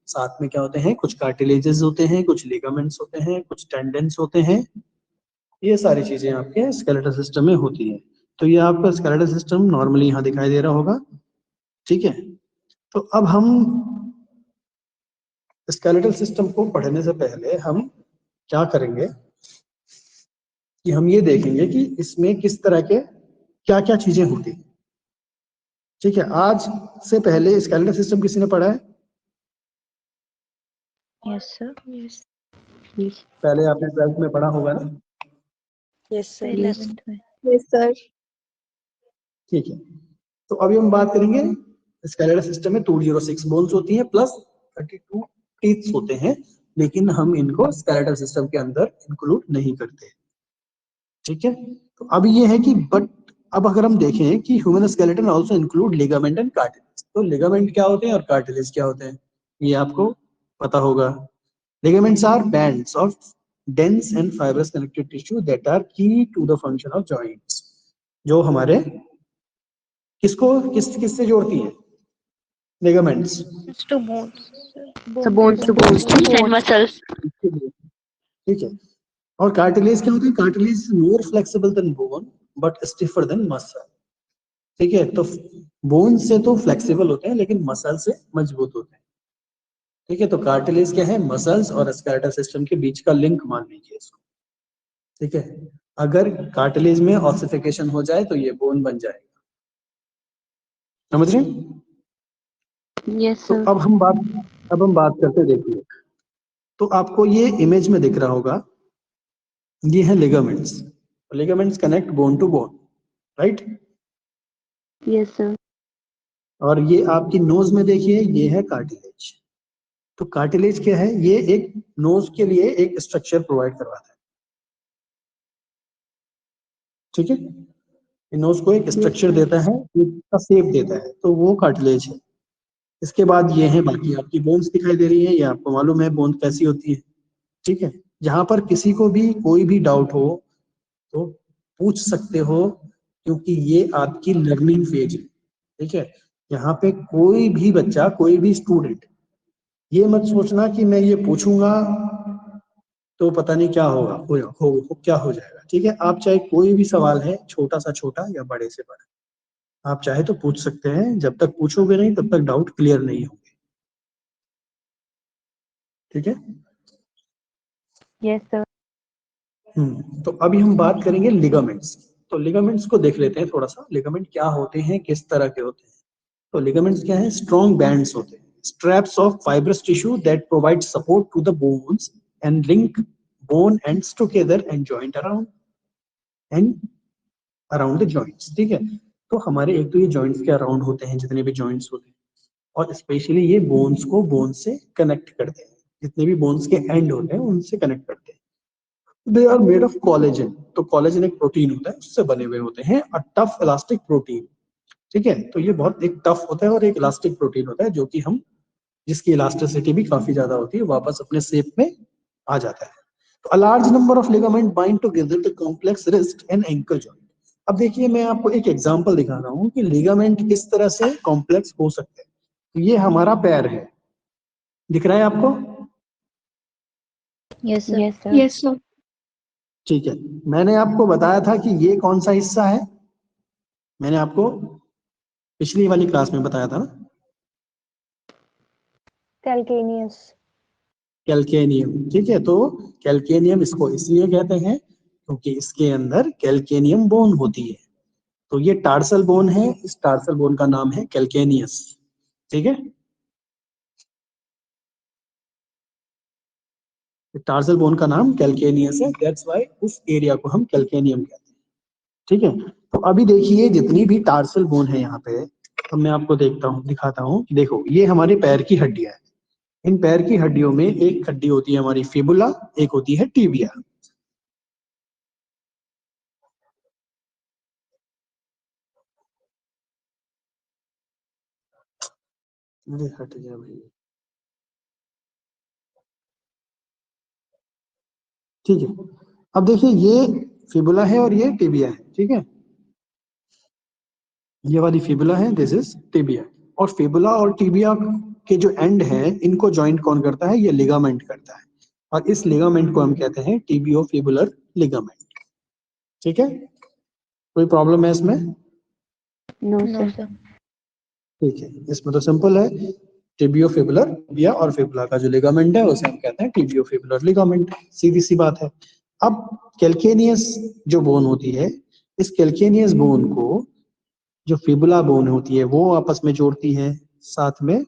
साथ में क्या होते हैं, कुछ कार्टिलेजेस होते हैं, कुछ लिगामेंट्स होते हैं, कुछ टेंडेंस होते हैं. ये सारी चीजें आपके स्केलेटल सिस्टम में होती हैं. तो ये आपका स्केलेटल सिस्टम नॉर्मली यहाँ दिखाई दे रहा होगा. ठीक है. तो अब हम स्केलेटल सिस्टम को पढ़ने से पहले हम क्या करेंगे कि हम ये देखेंगे कि इसमें किस तरह के क्या क्या चीजें होती हैं. ठीक है. आज से पहले स्केलेटल सिस्टम किसी ने पढ़ा है? Yes sir. पहले आपने 12th में पढ़ा होगा ना? Yes sir. 11th में. Yes sir. ठीक है. तो अभी हम बात करेंगे स्केलेटल सिस्टम में 206 बोन्स होती हैं प्लस 32 टीथ्स होते हैं, लेकिन हम इनको स्केलेटल सिस्टम के अंदर इंक्लूड नहीं करते. ठीक है. तो अब ये है कि बट अब अगर हम देखें कि human skeleton also include ligament and cartilage. तो लिगामेंट क्या होते हैं और कार्टिलेज क्या होते हैं, ये आपको पता होगा. Ligaments are bands of dense and fibrous connective tissue that are key to the function of joints. जो हमारे किससे जोड़ती है? Ligaments. to bones. So bones to bones and muscles. ठीक है. और कार्टिलेज क्या होता है? Cartilage more flexible than bone but stiffer than muscle. ठीक है. तो बोन से तो फ्लेक्सिबल होते हैं लेकिन मसल से मजबूत होते हैं. ठीक है, तो कार्टिलेज क्या है, मसल्स और स्केलेटल सिस्टम के बीच का लिंक मान लीजिए इसको। ठीक है, अगर कार्टिलेज में ऑसिफिकेशन हो जाए तो ये बोन बन जाएगा, समझ रहे हैं? यस तो सर। अब हम बात करते, देखिए तो आपको ये इमेज में दिख रहा होगा, ये है ligaments. Ligaments connect bone to bone, right? Yes sir. और ये आपकी नोज में देखिए, ये है कार्टिलेज। तो कार्टिलेज क्या है, ये एक नोज के लिए एक स्ट्रक्चर प्रोवाइड करवाता है। ठीक है, नोज को एक स्ट्रक्चर देता है, इसका शेप देता है, तो वो कार्टिलेज है। इसके बाद ये है बाकी आपकी बोन्स दिखाई दे रही है, ये आपको मालूम है बोन कैसी होती है। ठीक है, जहां पर किसी को भी कोई भी डाउट हो तो पूछ सकते हो, क्योंकि ये आपकी लर्निंग फेज है। ठीक है, यहाँ पे कोई भी बच्चा, कोई भी स्टूडेंट ये मत सोचना कि मैं ये पूछूंगा तो पता नहीं क्या होगा, क्या हो जाएगा। ठीक है, आप चाहे कोई भी सवाल है, छोटा सा छोटा या बड़े से बड़ा, आप चाहे तो पूछ सकते हैं। जब तक पूछोगे नहीं तब तक डाउट क्लियर नहीं होंगे। ठीक है, यस सर। तो अभी हम बात करेंगे लिगामेंट्स। तो लिगामेंट्स को देख लेते हैं थोड़ा सा, लिगामेंट क्या होते हैं, किस तरह के होते हैं। तो लिगामेंट्स क्या है, स्ट्रॉन्ग बैंड्स होते हैं, straps of fibrous tissue that provide support to the bones and link bone ends together and joint around the joints. ठीक है, तो हमारे एक तो ये जॉइंट्स के अराउंड होते हैं, जितने भी जॉइंट्स होते हैं, और स्पेशली ये बोन्स को बोन से कनेक्ट करते हैं, जितने भी बोन्स के एंड होते हैं उनसे कनेक्ट करते हैं। They are made of collagen. तो कोलेजन एक प्रोटीन होता है, उससे बने हुए होते हैं, अ टफ इलास्टिक प्रोटीन। ठीक है, तो ये बहुत एक टफ होता है और एक इलास्टिक प्रोटीन होता है, जो कि हम, जिसकी इलास्टिसिटी भी काफी ज्यादा होती है, वापस अपने शेप में आ जाता है। तो a large number of ligament bind together the complex wrist and ankle joint. अब देखिए, मैं आपको एक एग्जांपल दिखा रहा हूँ कि लिगामेंट किस तरह से कॉम्प्लेक्स हो सकते हैं। तो ये हमारा पैर है, दिख रहा है आपको? Yes sir. Yes sir. Yes sir. ठीक है, मैंने आपको बताया था कि ये कौन सा हिस्सा है, मैंने आपको पिछली वाली क्लास में बताया था ना, कैल्केनियस। कैल्केनियम। ठीक है, तो कैल्केनियम इसको इसलिए कहते हैं क्योंकि इसके अंदर कैल्केनियम बोन होती है। तो ये टार्सल बोन है, इस टार्सल बोन का नाम है कैल्केनियस। ठीक है, टार्सल बोन का नाम कैल्केनियस है, दैट्स व्हाई उस एरिया को हम कैल्केनियम कहते हैं। ठीक है, तो अभी देखिए जितनी भी टार्सल बोन है यहाँ पे, अब मैं आपको दिखाता हूँ। देखो, ये हमारे पैर की हड्डियां हैं। इन पैर की हड्डियों में एक हड्डी होती है हमारी फिबुला, एक होती है टिबिया। अरे हट गया भाई। ठीक है, अब देखिए ये फिबुला है और ये टिबिया है। ठीक है, ये वाली फिबुला है, दिस इज टिबिया। और फिबुला और टिबिया के जो एंड है, इनको ज्वाइंट कौन करता है, ये लिगामेंट करता है, और इस लिगामेंट को हम कहते हैं टिबियोफिबुलर लिगामेंट। ठीक है, कोई प्रॉब्लम है इसमें? No no sir. सर। ठीक है, इसमें तो सिंपल है, टिबियोफिबुलर टिबिया और फिबुला का जो लिगामेंट है उसे हम कहते हैं टिबियोफिबुलर लिगामेंट, सीधी सी बात है। अब कैल्केनियस जो बोन होती है, इस कैल्केनियस बोन को जो फिबुला बोन होती है वो आपस में जोड़ती है, साथ में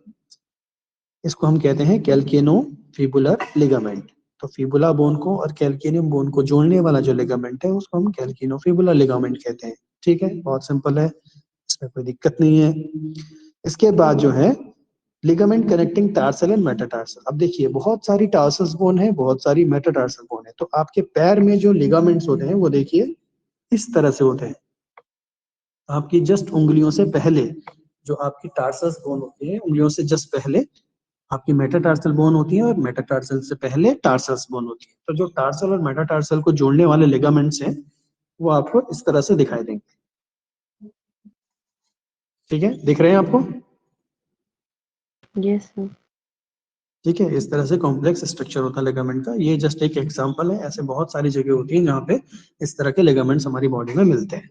इसको हम कहते हैं कैल्केनो फिबुलर लिगामेंट। तो फिबुला बोन को और कैल्केनियम बोन को जोड़ने वाला जो लिगामेंट है उसको हम कैल्केनो फिबुलर लिगामेंट कहते हैं। ठीक है, बहुत सिंपल है, इसमें कोई दिक्कत नहीं है। इसके बाद जो है ligament connecting tarsal and metatarsal. अब देखिए, बहुत सारी टार्सल्स बोन है, बहुत सारी मेटाटार्सल बोन है। तो आपके पैर में जो लिगामेंट्स होते हैं वो देखिए इस तरह से होते हैं। आपकी जस्ट उंगलियों से पहले जो आपकी टार्सल्स बोन होती है, उंगलियों से जस्ट पहले आपकी मेटाटार्सल बोन होती है, और मेटाटार्सल से पहले टार्सल्स बोन होती है। तो जो टार्सल और मेटाटार्सल को जोड़ने वाले लिगामेंट्स हैं वो आपको इस तरह से दिखाई देंगे। ठीक है, दिख रहे हैं आपको? Yes sir. ठीक है, इस तरह से कॉम्प्लेक्स स्ट्रक्चर होता है लिगामेंट का। ये जस्ट एक एग्जांपल है, ऐसे बहुत सारी जगह होती हैं जहाँ पे इस तरह के लिगामेंट्स हमारी बॉडी में मिलते हैं।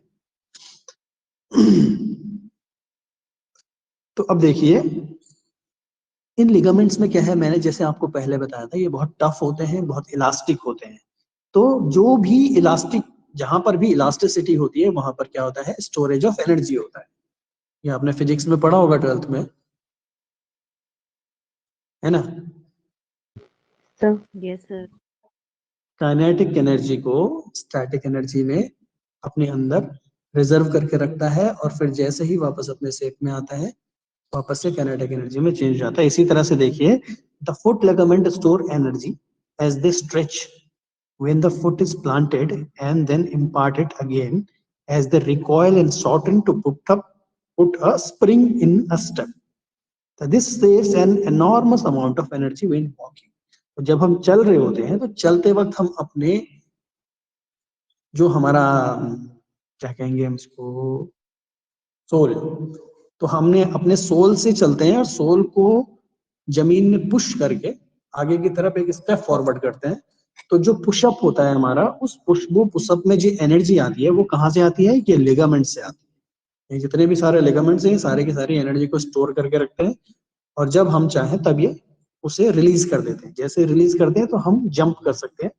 तो अब देखिए, इन लिगामेंट्स में क्या है, मैंने जैसे आपको पहले बताया था, ये बहुत टफ होते हैं, बहुत इलास्टिक होते हैं। तो जो भी इलास्टिक, जहां पर भी इलास्टिसिटी होती है वहां पर क्या होता है, स्टोरेज ऑफ एनर्जी होता है। ये आपने फिजिक्स में पढ़ा होगा 12th में, है ना। Sir yes sir. Kinetic energy को स्टैटिक एनर्जी में अपने अंदर रिजर्व करके रखता है, और फिर जैसे ही वापस अपने शेप में आता है वापस से काइनेटिक एनर्जी में चेंज हो जाता है। इसी तरह से देखिए, the foot ligament store energy as they stretch when the foot is planted and then impart it again as they recoil and shorten to put a spring in a step. So this saves an enormous amount of energy when walking. तो जब हम चल रहे होते हैं तो चलते वक्त हम अपने जो हमारा क्या कहेंगे हम इसको, सोल, तो हमने अपने सोल से चलते हैं और सोल को जमीन में पुश करके आगे की तरफ एक स्टेप फॉरवर्ड करते हैं। तो जो पुशअप होता है हमारा, उस पुशअप में जो एनर्जी आती है वो कहाँ से आती है, ये लिगामेंट से आती है। ये जितने भी सारे लिगामेंट्स हैं सारे की सारी एनर्जी को स्टोर करके रखते हैं, और जब हम चाहें तब ये उसे रिलीज कर देते हैं। जैसे रिलीज करते हैं तो हम जंप कर सकते हैं,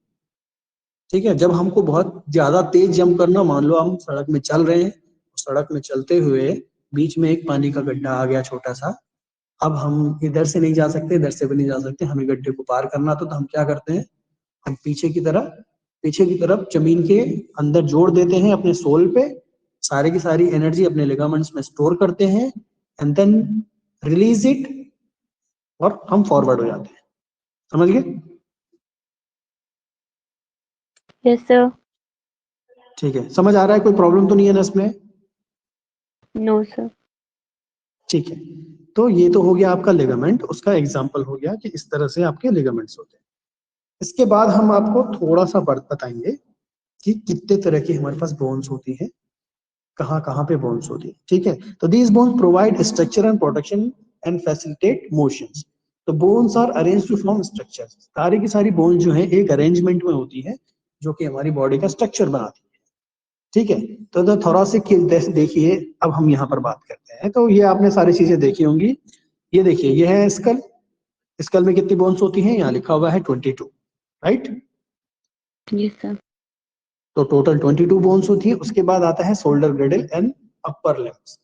ठीक है। जब हमको बहुत ज्यादा तेज जंप करना, मान लो हम सड़क में चल रहे हैं, सड़क में चलते हुए बीच में एक पानी का गड्ढा आ गया छोटा सा, अब हम इधर से नहीं जा सकते, इधर से भी नहीं जा सकते, हमें गड्ढे को पार करना, तो हम क्या करते हैं, हम पीछे की तरफ जमीन के अंदर जोड़ देते हैं अपने सोल पे, सारी की सारी एनर्जी अपने लिगामेंट्स में स्टोर करते हैं एंड देन रिलीज इट, और हम फॉरवर्ड हो जाते हैं। समझ गए? Yes sir. ठीक है, समझ आ रहा है? कोई प्रॉब्लम तो नहीं है ना इसमें? No sir. ठीक है, तो ये तो हो गया आपका लिगामेंट, उसका एग्जांपल हो गया कि इस तरह से आपके लिगामेंट्स होते हैं। इसके बाद हम आपको थोड़ा सा बताएंगे कि कितने तरह की हमारे पास बोन्स होती है, कहाँ कहाँ पे बोन्स होती है, ठीक है। तो these bones provide structure and protection and facilitate motions. तो bones are arranged to form structure. सारी की सारी बोन्स जो है एक अरेंजमेंट में होती है जो कि हमारी बॉडी का स्ट्रक्चर बनाती है, ठीक है। तो द थोरासिक देखिए, अब हम यहाँ पर बात करते हैं। तो ये आपने सारी चीजें देखी होंगी। ये देखिए, ये है स्कल। स्कल में कितनी बोन्स होती हैं? यहाँ लिखा हुआ है 22, राइट। Yes sir. तो टोटल 22 बोन्स होती है। उसके बाद आता है shoulder Gradle and upper limbs,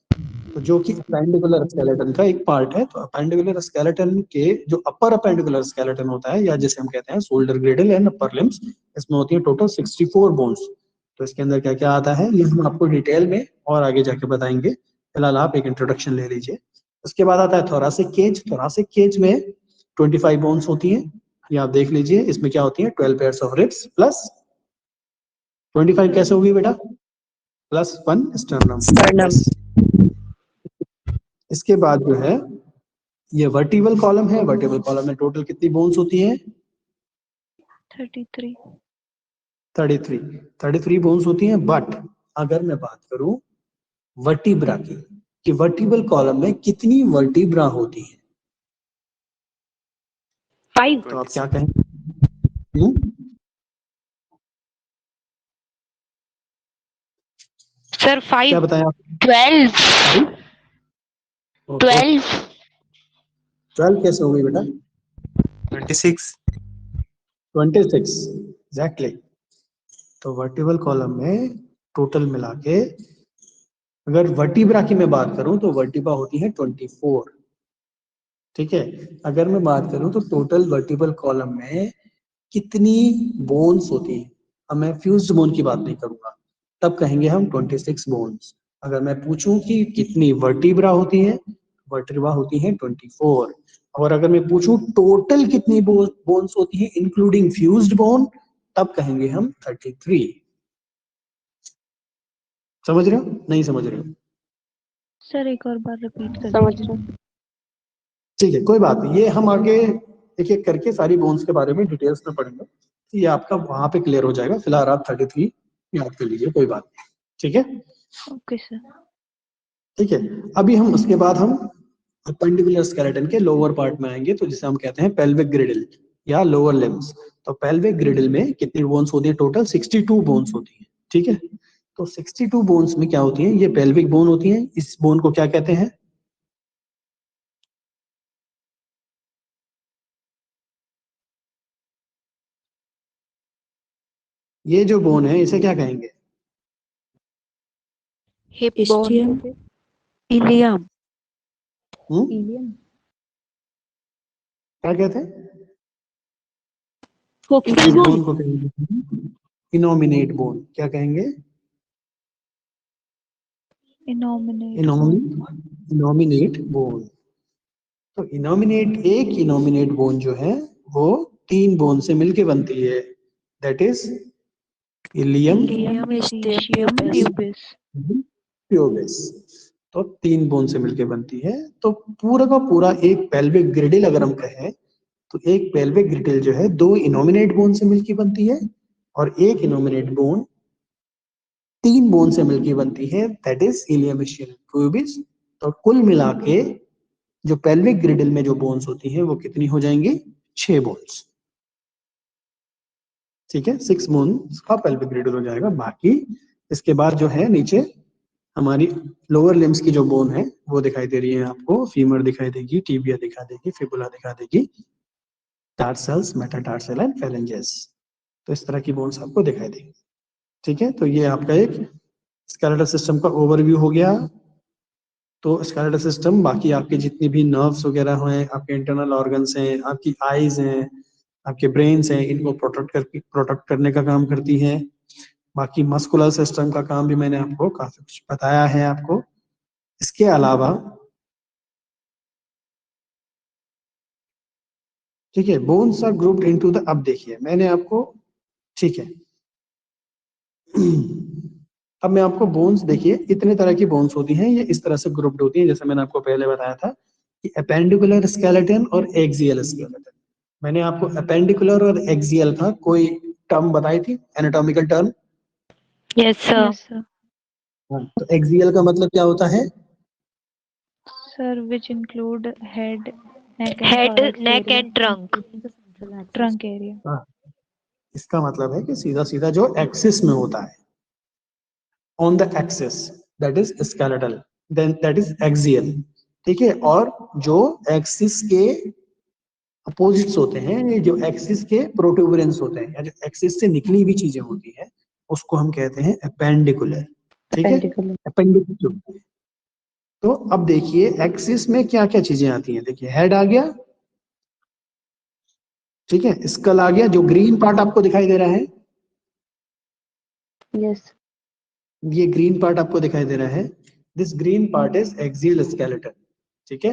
तो जो कि अपेंडिकुलर स्केलेटन का एक पार्ट है। तो अपेंडिकुलर स्केलेटन के जो अपर अपेंडिकुलर स्केलेटन होता है, या जिसे हम कहते हैं shoulder Gradle and upper limbs, इसमें होती है टोटल 64 बोन्स। तो इसके अंदर क्या क्या आता है ये हम आपको डिटेल में और आगे जाके बताएंगे, फिलहाल आप एक इंट्रोडक्शन ले लीजिए। उसके बाद आता है थोरासिक केज। थोरासिक केज में 25 बोन्स होती है, ये आप देख लीजिए। इसमें क्या होती है, 12 पेयर्स ऑफ रिब्स प्लस 25 कैसे होगी बेटा, प्लस 1 स्टर्नम। स्टर्नम। इसके बाद जो है ये वर्टिबल कॉलम है। वर्टिबल कॉलम में टोटल कितनी बोन्स होती हैं? 33। 33 बोन्स होती हैं। बट अगर मैं बात करूं वर्टिब्रा की, कि वर्टिबल कॉलम में कितनी वर्टिब्रा होती है, 5। तो आप क्या कहेंगे? सर 5। क्या बताया आप? 12। 12। 12 कैसे हो गई बेटा? 26। 26 एग्जैक्टली। तो वर्टिबल कॉलम में टोटल मिला के अगर वर्टिब्रा की मैं बात करूं तो वर्टिब्रा होती है 24, ठीक है। अगर मैं बात करूं तो टोटल वर्टिबल कॉलम में कितनी बोन्स होती हैं, अब मैं फ्यूज्ड बोन की बात नहीं करूंगा, तब कहेंगे हम 26 बोन्स। अगर मैं पूछूं कि कितनी वर्टिब्रा होती है, वर्टिब्रा होती है 24। और अगर मैं पूछूं टोटल कितनी बोन्स होती है इंक्लूडिंग फ्यूज्ड बोन, तब कहेंगे हम 33। समझ रहे हो? नहीं समझ रहे हो? सर एक और बार रिपीट कर समझ दीजिए। रहे हैं। ठीक है, कोई बात नहीं, ये हम आगे एक एक करके सारी बोन्स के बारे में डिटेल्स में पढ़ेंगे, तो ये आपका वहां पे क्लियर हो जाएगा। फिलहाल आप 33 याद कर लीजिए, कोई बात नहीं, ठीक है। Okay sir. ठीक है, अभी हम उसके बाद हम अपेंडिकुलर स्केलेटन के लोअर पार्ट में आएंगे, तो जिसे हम कहते हैं पेल्विक ग्रिडल या लोअर लिम्स। तो पेल्विक ग्रिडल में कितनी बोन्स होती है? टोटल 62 बोन्स होती है, ठीक है। तो 62 बोन्स में क्या होती है, ये पेल्विक बोन होती है। इस बोन को क्या कहते हैं? ये जो बोन है इसे क्या कहेंगे? Hip Ischium. बोन, इलियम, हम्म, क्या कहते हैं? Focal इस bone. बोन को कहेंगे इनोमिनेट बोन। क्या कहेंगे? Innominate bone, innominate bone. तो एक इनोमिनेट बोन जो है वो 3 बोन से मिलके बनती है, that is ilium, ilium, ischium, pubis. Pubis. तो 3 बोन से मिलके बनती है। तो पूरा का पूरा एक पेल्विक ग्रिडल अगर हम कहें तो एक पेल्विक ग्रिडल जो है 2 इनोमिनेट बोन से मिलके बनती है और एक इनोमिनेट बोन 3 बोन से मिलके बनती है, that is ilium, ischium, pubis. तो कुल मिला के जो पेल्विक ग्रिडल में जो बोन्स होती हैं वो कितनी हो जाएंगी? 6 बोन्स। ठीक है, 6 बोन्स का पेल्विक ग्रिडल हो जाएगा। बाकी इसके बाद जो है नीचे हमारी लोअर लिम्स की जो बोन है वो दिखाई दे रही है आपको। फीमर दिखाई देगी, टीबिया दिखा देगी, फिबुला दिखा देगी, टार्सल्स, मेटाटार्सल एंड फेलेंजेस। तो इस तरह की बोन्स आपको दिखाई देगी। ठीक है, तो ये आपका एक स्केलेटल सिस्टम का ओवरव्यू हो गया। तो स्केलेटल सिस्टम बाकी आपके जितनी भी नर्व्स वगैरह हैं, आपके इंटरनल ऑर्गन्स हैं, आपकी आईज हैं, आपके ब्रेन्स हैं, इनको प्रोटेक्ट करने का काम करती है। बाकी मस्कुलर सिस्टम का काम भी मैंने आपको काफी कुछ बताया है आपको। इसके अलावा ठीक है, bones are grouped into the, अब देखिए मैंने आपको, ठीक है अब मैं आपको बोन्स, देखिए इतने तरह की बोन्स होती हैं, ये इस तरह से ग्रुप्ड होती हैं जैसे मैंने आपको पहले बताया था कि एपेंडिकुलर स्केलेटन और एक्सियल स्केलेटन। मैंने आपको एपेंडिकुलर और एक्सियल का कोई टर्म बताई थी, एनाटॉमिकल टर्म। यस सर, तो एक्सियल का मतलब क्या होता है? Sir which include head, neck and trunk, trunk area. हाँ, इसका मतलब है कि सीधा सीधा जो एक्सिस में होता है, on the axis, that is skeletal, then that is axial. ठीक है, और जो एक्सिस के अपोजिट्स होते हैं, ये जो एक्सिस के प्रोट्यूबरेंस होते हैं या जो एक्सिस से निकली हुई चीजें होती हैं उसको हम कहते हैं एपेंडिकुलर। ठीक है, Appendicular. एपेंडिकुलर। तो अब देखिए एक्सिस में क्या क्या चीजें आती हैं। देखिए हेड आ गया, ठीक है, स्कल आ गया, जो ग्रीन पार्ट आपको दिखाई दे रहा है, Yes. ये ग्रीन पार्ट आपको दिखाई दे रहा है, this green part is axial skeleton. ठीक है,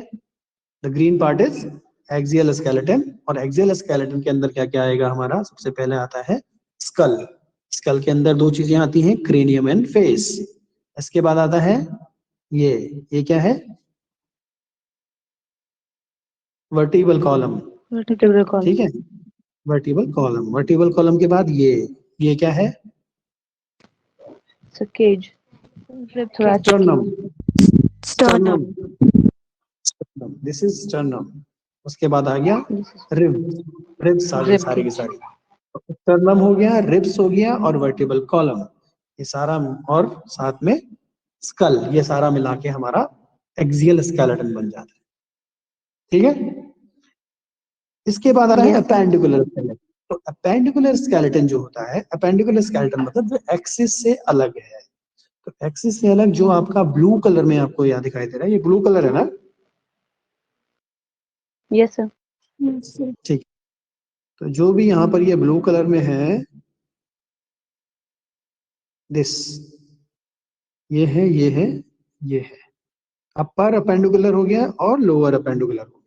the green part is axial skeleton. और एक्सियल स्केलेटन के अंदर क्या क्या आएगा हमारा? सबसे पहले आता है स्कल। स्कल के अंदर 2 चीजें आती हैं, क्रेनियम एंड फेस। इसके बाद आता है ये क्या है? Vertebral column. Vertebral column. ठीक है, वर्टिबल कॉलम। वर्टिबल कॉलम के बाद ये क्या है? So cage. Thoracic sternum. cage. Sternum, this is sternum. उसके बाद आ गया This is रिब्स। रिब्स आ गई rib सारी की cage. सारी। स्टर्नम हो गया, रिब्स हो गया और वर्टिबल कॉलम, ये सारा, और साथ में स्कल, ये सारा मिला के हमारा एक्सियल स्केलेटन बन जाता है। ठीक है, इसके बाद आ रहा है Yes. Appendicular skeleton. तो एपेंडिकुलर स्केलेटन जो होता है, एपेंडिकुलर स्केलेटन मतलब जो एक्सिस से अलग है। तो एक्सिस से अलग जो आपका ब्लू कलर में आपको यहाँ दिखाई दे रहा है, ये ब्लू कलर है ना? Yes, sir. Yes, sir. ठीक, तो जो भी यहाँ पर ये ब्लू कलर में है, दिस, ये है, ये है, ये है। अपर अपेंडिकुलर हो गया और लोअर अपेंडिकुलर हो गया।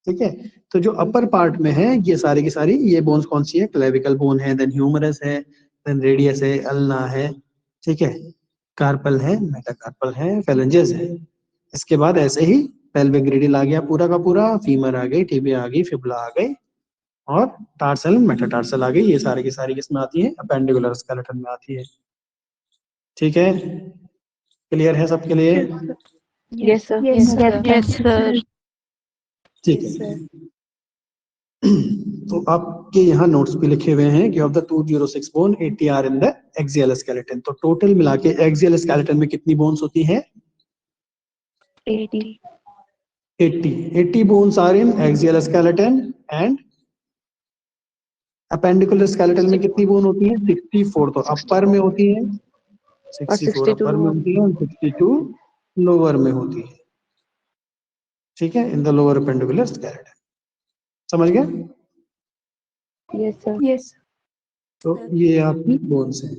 ठीक है, तो जो अपर पार्ट में है ये सारी की सारी ये बोन्स कौन सी है? क्लेविकल बोन है, देन ह्यूमरस है, देन रेडियस है, अल्ना है, ठीक है, कार्पल है, मेटाकार्पल है, फेलेंजेस है। इसके बाद ऐसे ही पेल्विक ग्रिडल आ गया पूरा का पूरा, फीमर आ गई, टिबिया आ गई, फिबुला आ गई और टार्सल, मेटाटार्सल आ गई। ये सारी की सारी किसमें आती है? अपेंडिकुलर स्केलेटन में आती है। ठीक है, क्लियर है सबके लिए? Yes, sir. Yes, sir. Yes sir. ठीक है, तो आपके यहाँ नोट्स पे लिखे हुए हैं कि of the 206 bone 80 are in the axial skeleton. तो टोटल मिला के एक्सियल स्केलेटन में कितनी बोन्स होती हैं? 80. 80 bones are in axial skeleton and appendicular skeletal में कितनी बोन होती है? 64। तो अपर में होती है और 64 62 अपर में होती है और 62 लोअर में होती है। ठीक है, in the lower appendicular skeletal. समझ गए? Yes sir. यस तो ये आपकी बोन्स है।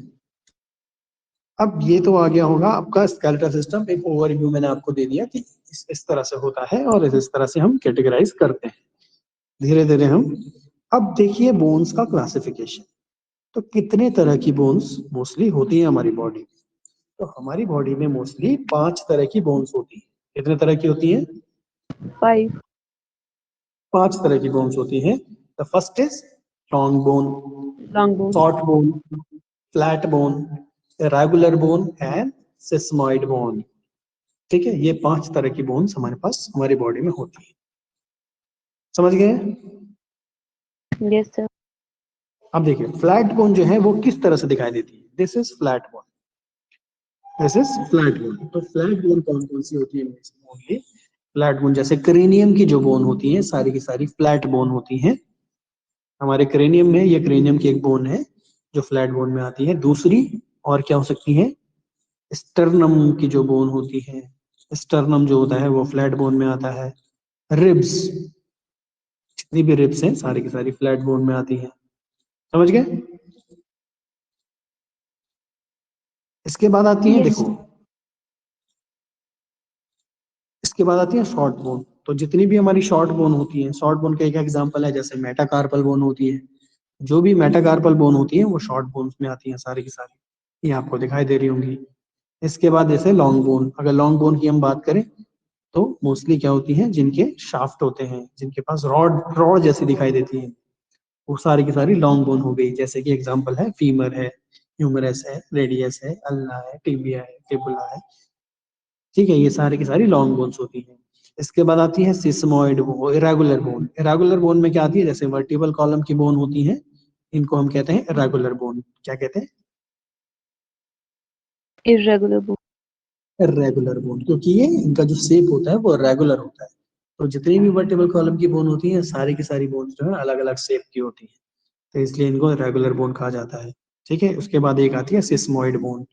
अब ये तो आ गया होगा आपका स्केलेटल सिस्टम। एक ओवरव्यू मैंने आपको दे दिया कि इस तरह से होता है और इस तरह से हम कैटेगराइज करते हैं। धीरे धीरे हम अब देखिए बोन्स का क्लासिफिकेशन। तो कितने तरह की बोन्स मोस्टली होती है हमारी बॉडी में? तो हमारी बॉडी में मोस्टली 5 तरह की बोन्स होती है। कितने तरह की होती है? 5 5 तरह की बोन्स होती है। The first is long bone, long bone, short bone, flat bone, irregular bone and sesamoid bone. ठीक है, ये 5 तरह की बोन्स हमारे पास हमारी बॉडी में होती है। समझ गए? Yes sir. अब देखिए फ्लैट बोन जो है वो किस तरह से दिखाई देती है। This is flat bone, this is flat bone. तो फ्लैट बोन कौन कौन सी होती है? ओनली फ्लैट बोन, जैसे क्रेनियम की जो बोन होती है सारी की सारी फ्लैट बोन होती है। हमारे क्रेनियम में ये क्रेनियम की एक बोन है जो फ्लैट बोन में आती है। दूसरी और क्या हो सकती है? स्टर्नम की जो बोन होती है, स्टर्नम जो होता है वो फ्लैट बोन में आता है। रिब्स, जितनी भी रिब्स हैं सारी की सारी फ्लैट बोन में आती है। समझ गए? इसके बाद आती है, Yes. देखो इसके बाद आती है शॉर्ट बोन। तो जितनी भी हमारी शॉर्ट बोन होती है, शॉर्ट बोन का एक एग्जांपल है जैसे मेटाकार्पल बोन होती है। जो भी मेटाकार्पल बोन होती है वो शॉर्ट बोन्स में आती है सारी की सारी। ये आपको दिखाई दे रही होंगी। इसके बाद जैसे लॉन्ग बोन, अगर लॉन्ग बोन की हम बात करें तो मोस्टली क्या होती है? जिनके शाफ्ट होते हैं, जिनके पास रॉड रॉड जैसी दिखाई देती है, वो सारी की सारी लॉन्ग बोन हो गई। जैसे कि एग्जांपल है फीमर है, ह्यूमरस है, रेडियस है, अल्ना है, टिबिया है, फिबुला है। ठीक है, ये सारी की सारी लॉन्ग बोन्स होती हैं। इसके बाद आती है sesamoid bone, irregular bone. Irregular bone में क्या आती है? जैसे वर्टिबल कॉलम की बोन होती है, इनको हम कहते हैं इरेगुलर बोन। क्या कहते हैं? Irregular bone. इरेगुलर बोन, क्योंकि ये इनका जो शेप होता है वो रेगुलर होता है। तो जितनी भी वर्टिबल कॉलम की बोन होती है सारी की सारी बोन्स जो है अलग अलग शेप की होती है, तो इसलिए इनको रेगुलर बोन कहा जाता है। ठीक है, उसके बाद एक आती है सिस्मोइड बोन।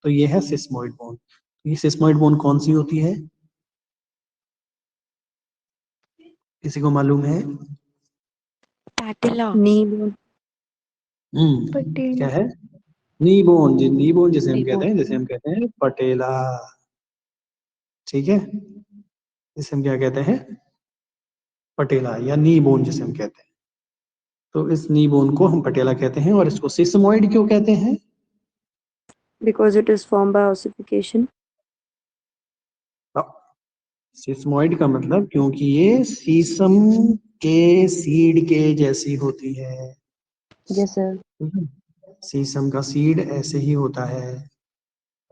तो ये है सिस्मोइड बोन। ये सिस्मोइड बोन कौन सी होती है? किसी को मालूम है? पैटिला। नी बोन, क्या है? नी बोन। जी, नी बोन जिसे हम नी कहते बोन। हैं, जिसे हम कहते हैं पटेला। ठीक है, जिसे हम क्या कहते हैं? पटेला या नी बोन जिसे हम कहते हैं। तो इस नी बोन को हम पटेला कहते हैं। और इसको सिस्मोइड क्यों कहते हैं? Because it is formed by ossification. Sesamoid का मतलब क्योंकि ये शीशम के सीड के जैसी होती है। Yes sir. शीशम का सीड ऐसे ही होता है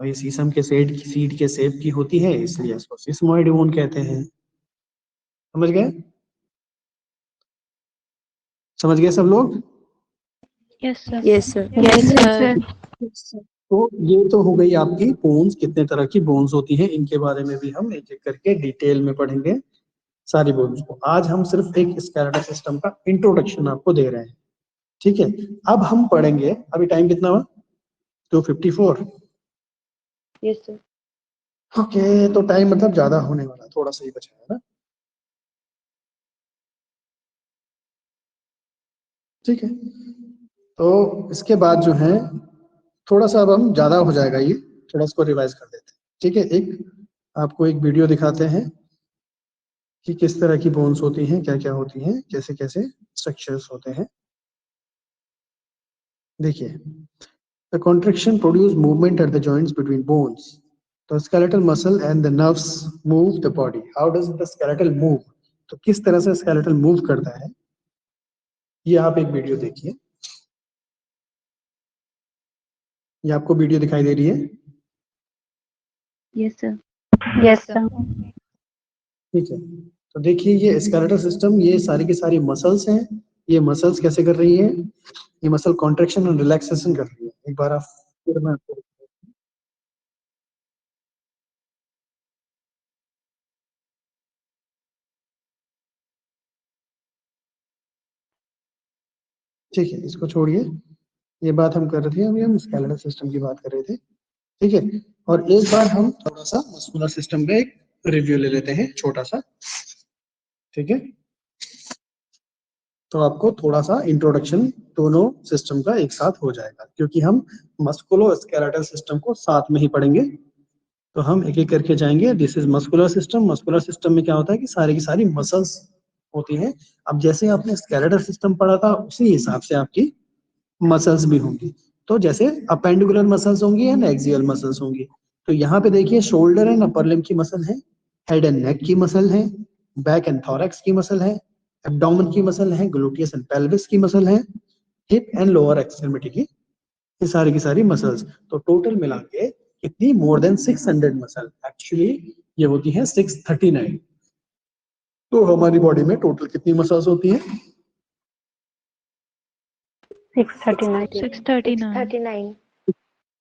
और ये शीशम के सीड के शेप की होती है, इसलिए इसको सिस्मोइड बोन कहते हैं। समझ गए? समझ गए सब लोग? Yes sir. Yes, sir. Yes yes sir. sir. तो ये तो हो गई आपकी बोन्स। कितने तरह की बोन्स होती हैं इनके बारे में भी हम एक एक करके डिटेल में पढ़ेंगे सारी बोन्स को। आज हम सिर्फ एक स्केलेटल सिस्टम का इंट्रोडक्शन आपको दे रहे हैं। ठीक है, अब हम पढ़ेंगे। अभी टाइम कितना हुआ? 2:54। Yes sir. ओके, तो टाइम मतलब ज्यादा होने वाला, थोड़ा सा ही बचा है ना। ठीक है, तो इसके बाद जो है थोड़ा सा अब हम ज्यादा हो जाएगा ये, थोड़ा इसको रिवाइज कर देते हैं। ठीक है, एक आपको एक वीडियो दिखाते हैं कि किस तरह की बोन्स होती हैं, क्या क्या होती हैं, कैसे कैसे स्ट्रक्चर्स होते हैं। देखिए, the contraction produce movement at the joints between bones. The skeletal muscle and the nerves move the body. How does the skeletal move? तो किस तरह से स्केलेटल मूव करता है, ये आप एक वीडियो देखिए। ये आपको वीडियो दिखाई दे रही है? Yes sir. Yes sir. ठीक है, तो देखिए ये स्केलेटल सिस्टम, ये सारी की सारी मसल्स हैं। ये मसल्स कैसे कर रही हैं? ये मसल कॉन्ट्रैक्शन और रिलैक्सेशन कर रही है। एक बार आप फिर मैं आपको ठीक है, इसको छोड़िए, ये बात हम कर रहे थे, अभी हम स्केलेटल सिस्टम की बात कर रहे थे, ठीक है। और एक बार हम थोड़ा सा मस्कुलर सिस्टम का एक रिव्यू ले लेते हैं छोटा सा, ठीक है। तो आपको थोड़ा सा इंट्रोडक्शन दोनों सिस्टम का एक साथ हो जाएगा, क्योंकि हम मस्कुलो स्केलेटल सिस्टम को साथ में ही पढ़ेंगे। तो हम एक एक करके जाएंगे। This is muscular system. Muscular system में क्या होता है कि सारी की सारी मसल्स होती हैं। अब जैसे आपने स्केलेटल सिस्टम पढ़ा था उसी हिसाब से आपकी मसल्स भी होंगी। तो जैसे अपेंडिकुलर मसल्स होंगी एंड एक्सियल मसल्स होंगी। तो यहाँ पे देखिए शोल्डर एंड अपर लिम्ब की मसल है, हेड एंड नेक की मसल है, बैक एंड थोरैक्स की मसल है, एब्डोमेन की मसल है, ग्लूटियस एंड पेल्विस की मसल है, हिप एंड लोअर एक्सट्रीमिटी की, ये सारी की सारी मसल्स। तो टोटल मिला के कितनी, मोर देन 600 मसल। एक्चुअली ये होती है 639। तो हमारी बॉडी में टोटल कितनी मसल्स होती है? 639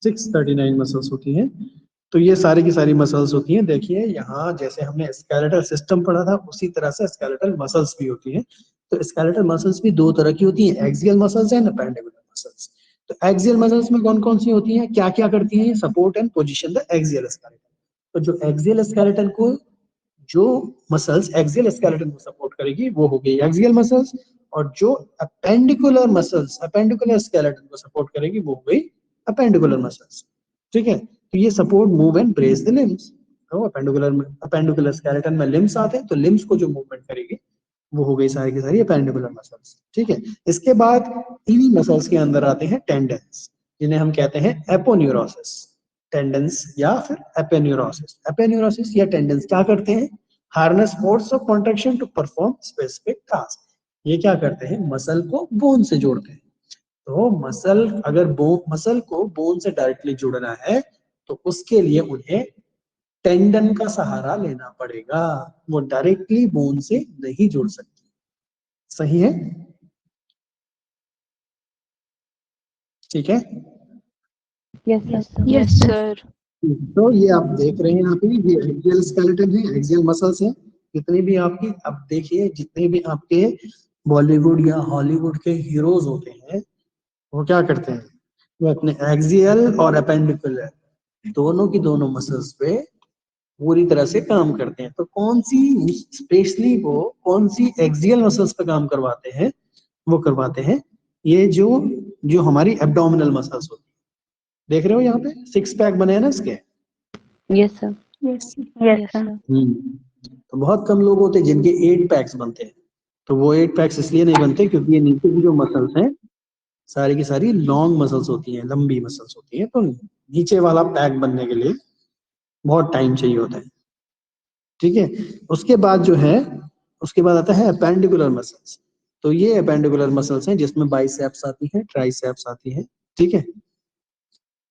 639 मसल्स होती हैं। तो ये सारी की सारी मसल्स होती हैं। देखिए यहाँ जैसे हमने स्केलेटल सिस्टम पढ़ा था उसी तरह से स्केलेटल मसल्स भी होती हैं। तो स्केलेटल मसल्स भी दो तरह की होती हैं, axial muscles and appendicular muscles. तो एक्सियल मसल्स में कौन कौन सी होती हैं, क्या क्या करती हैं? Support and position the axial skeleton. तो जो एक्सियल स्केलेटन को, जो मसल्स एक्सियल स्केलेटन को सपोर्ट करेगी वो हो गई एक्सियल मसल्स, और जो अपेंडिकुलर मसल्स अपेंडिकुलर स्केलेटन को सपोर्ट करेगी वो हो गई अपेंडिकुलर मसल्स, ठीक है। तो ये support, move and brace the limbs. तो अपेंडिकुलर स्केलेटन में लिम्स आते हैं, तो लिम्स को जो मूवमेंट करेगी वो हो गई सारी की सारी अपेंडिकुलर मसल्स, ठीक है। इसके बाद इन्हीं मसल्स के अंदर आते हैं टेंडन्स, जिन्हें हम कहते हैं एपोन्यूरोसिस। टेंडन्स या फिर एपेन्यूरोसिस। एपेन्यूरोसिस या टेंडन्स क्या करते हैं? Harness force of contraction to perform specific task. ये क्या करते हैं? मसल को बोन से जोड़ते हैं। तो मसल को बोन से डायरेक्टली जुड़ना है तो उसके लिए उन्हें टेंडन का सहारा लेना पड़ेगा। वो डायरेक्टली बोन से नहीं जुड़ सकती। सही है? ठीक है। Yes sir. तो ये आप देख रहे हैं यहाँ पे, ये एक्सियल स्केलेटन है, एक्सियल मसल्स हैं। जितने भी आपकी, अब देखिए जितने भी आपके बॉलीवुड या हॉलीवुड के हीरोज होते हैं वो क्या करते हैं? वो अपने एक्सियल और अपेंडिकुलर दोनों की दोनों मसल्स पे पूरी तरह से काम करते हैं। तो कौन सी स्पेशली वो कौन सी एक्सियल मसल्स पे काम करवाते हैं? वो करवाते हैं ये जो जो हमारी एब्डोमिनल मसल्स होती है। देख रहे हो यहाँ पे 6 पैक बने हैं ना इसके। Yes sir. Yes yes sir. तो बहुत कम लोग होते हैं जिनके 8 पैक्स बनते हैं। तो वो 8 पैक्स इसलिए नहीं बनते क्योंकि ये नीचे की जो मसल्स हैं सारी की सारी लॉन्ग मसल्स होती हैं, लंबी मसल्स होती हैं। तो नीचे वाला पैक बनने के लिए बहुत टाइम चाहिए होता है, ठीक है। उसके बाद जो है, उसके बाद आता है अपेंडिकुलर मसल्स। तो ये अपेंडिकुलर मसल्स हैं जिसमें बाइसेप्स आती है, ट्राइसेप्स आती है, ठीक है,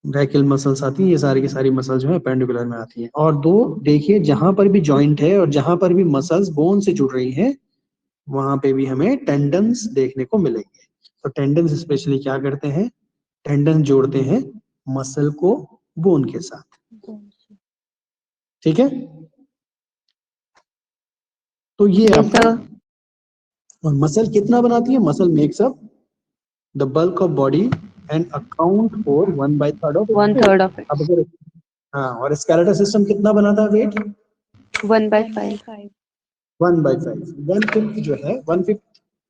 ब्रैकियल मसल्स आती है। ये सारी की सारी मसल जो है अपेंडिकुलर में आती है। और दो देखिए, जहां पर भी जॉइंट है और जहां पर भी मसल्स बोन से जुड़ रही हैं वहां पे भी हमें टेंडन्स देखने को मिलेंगे। तो टेंडन्स स्पेशली क्या करते हैं? टेंडन जोड़ते हैं मसल को बोन के साथ, ठीक है। तो ये यस आपका, सर। और मसल कितना बनाती है? Muscle makes up the bulk of body and account for 1/3 of 1/3 of अब इट। अगर, हाँ, और स्केलेटल सिस्टम कितना बनाता है वेट? 1/5। 1/5। 1/5 जो है, 1/5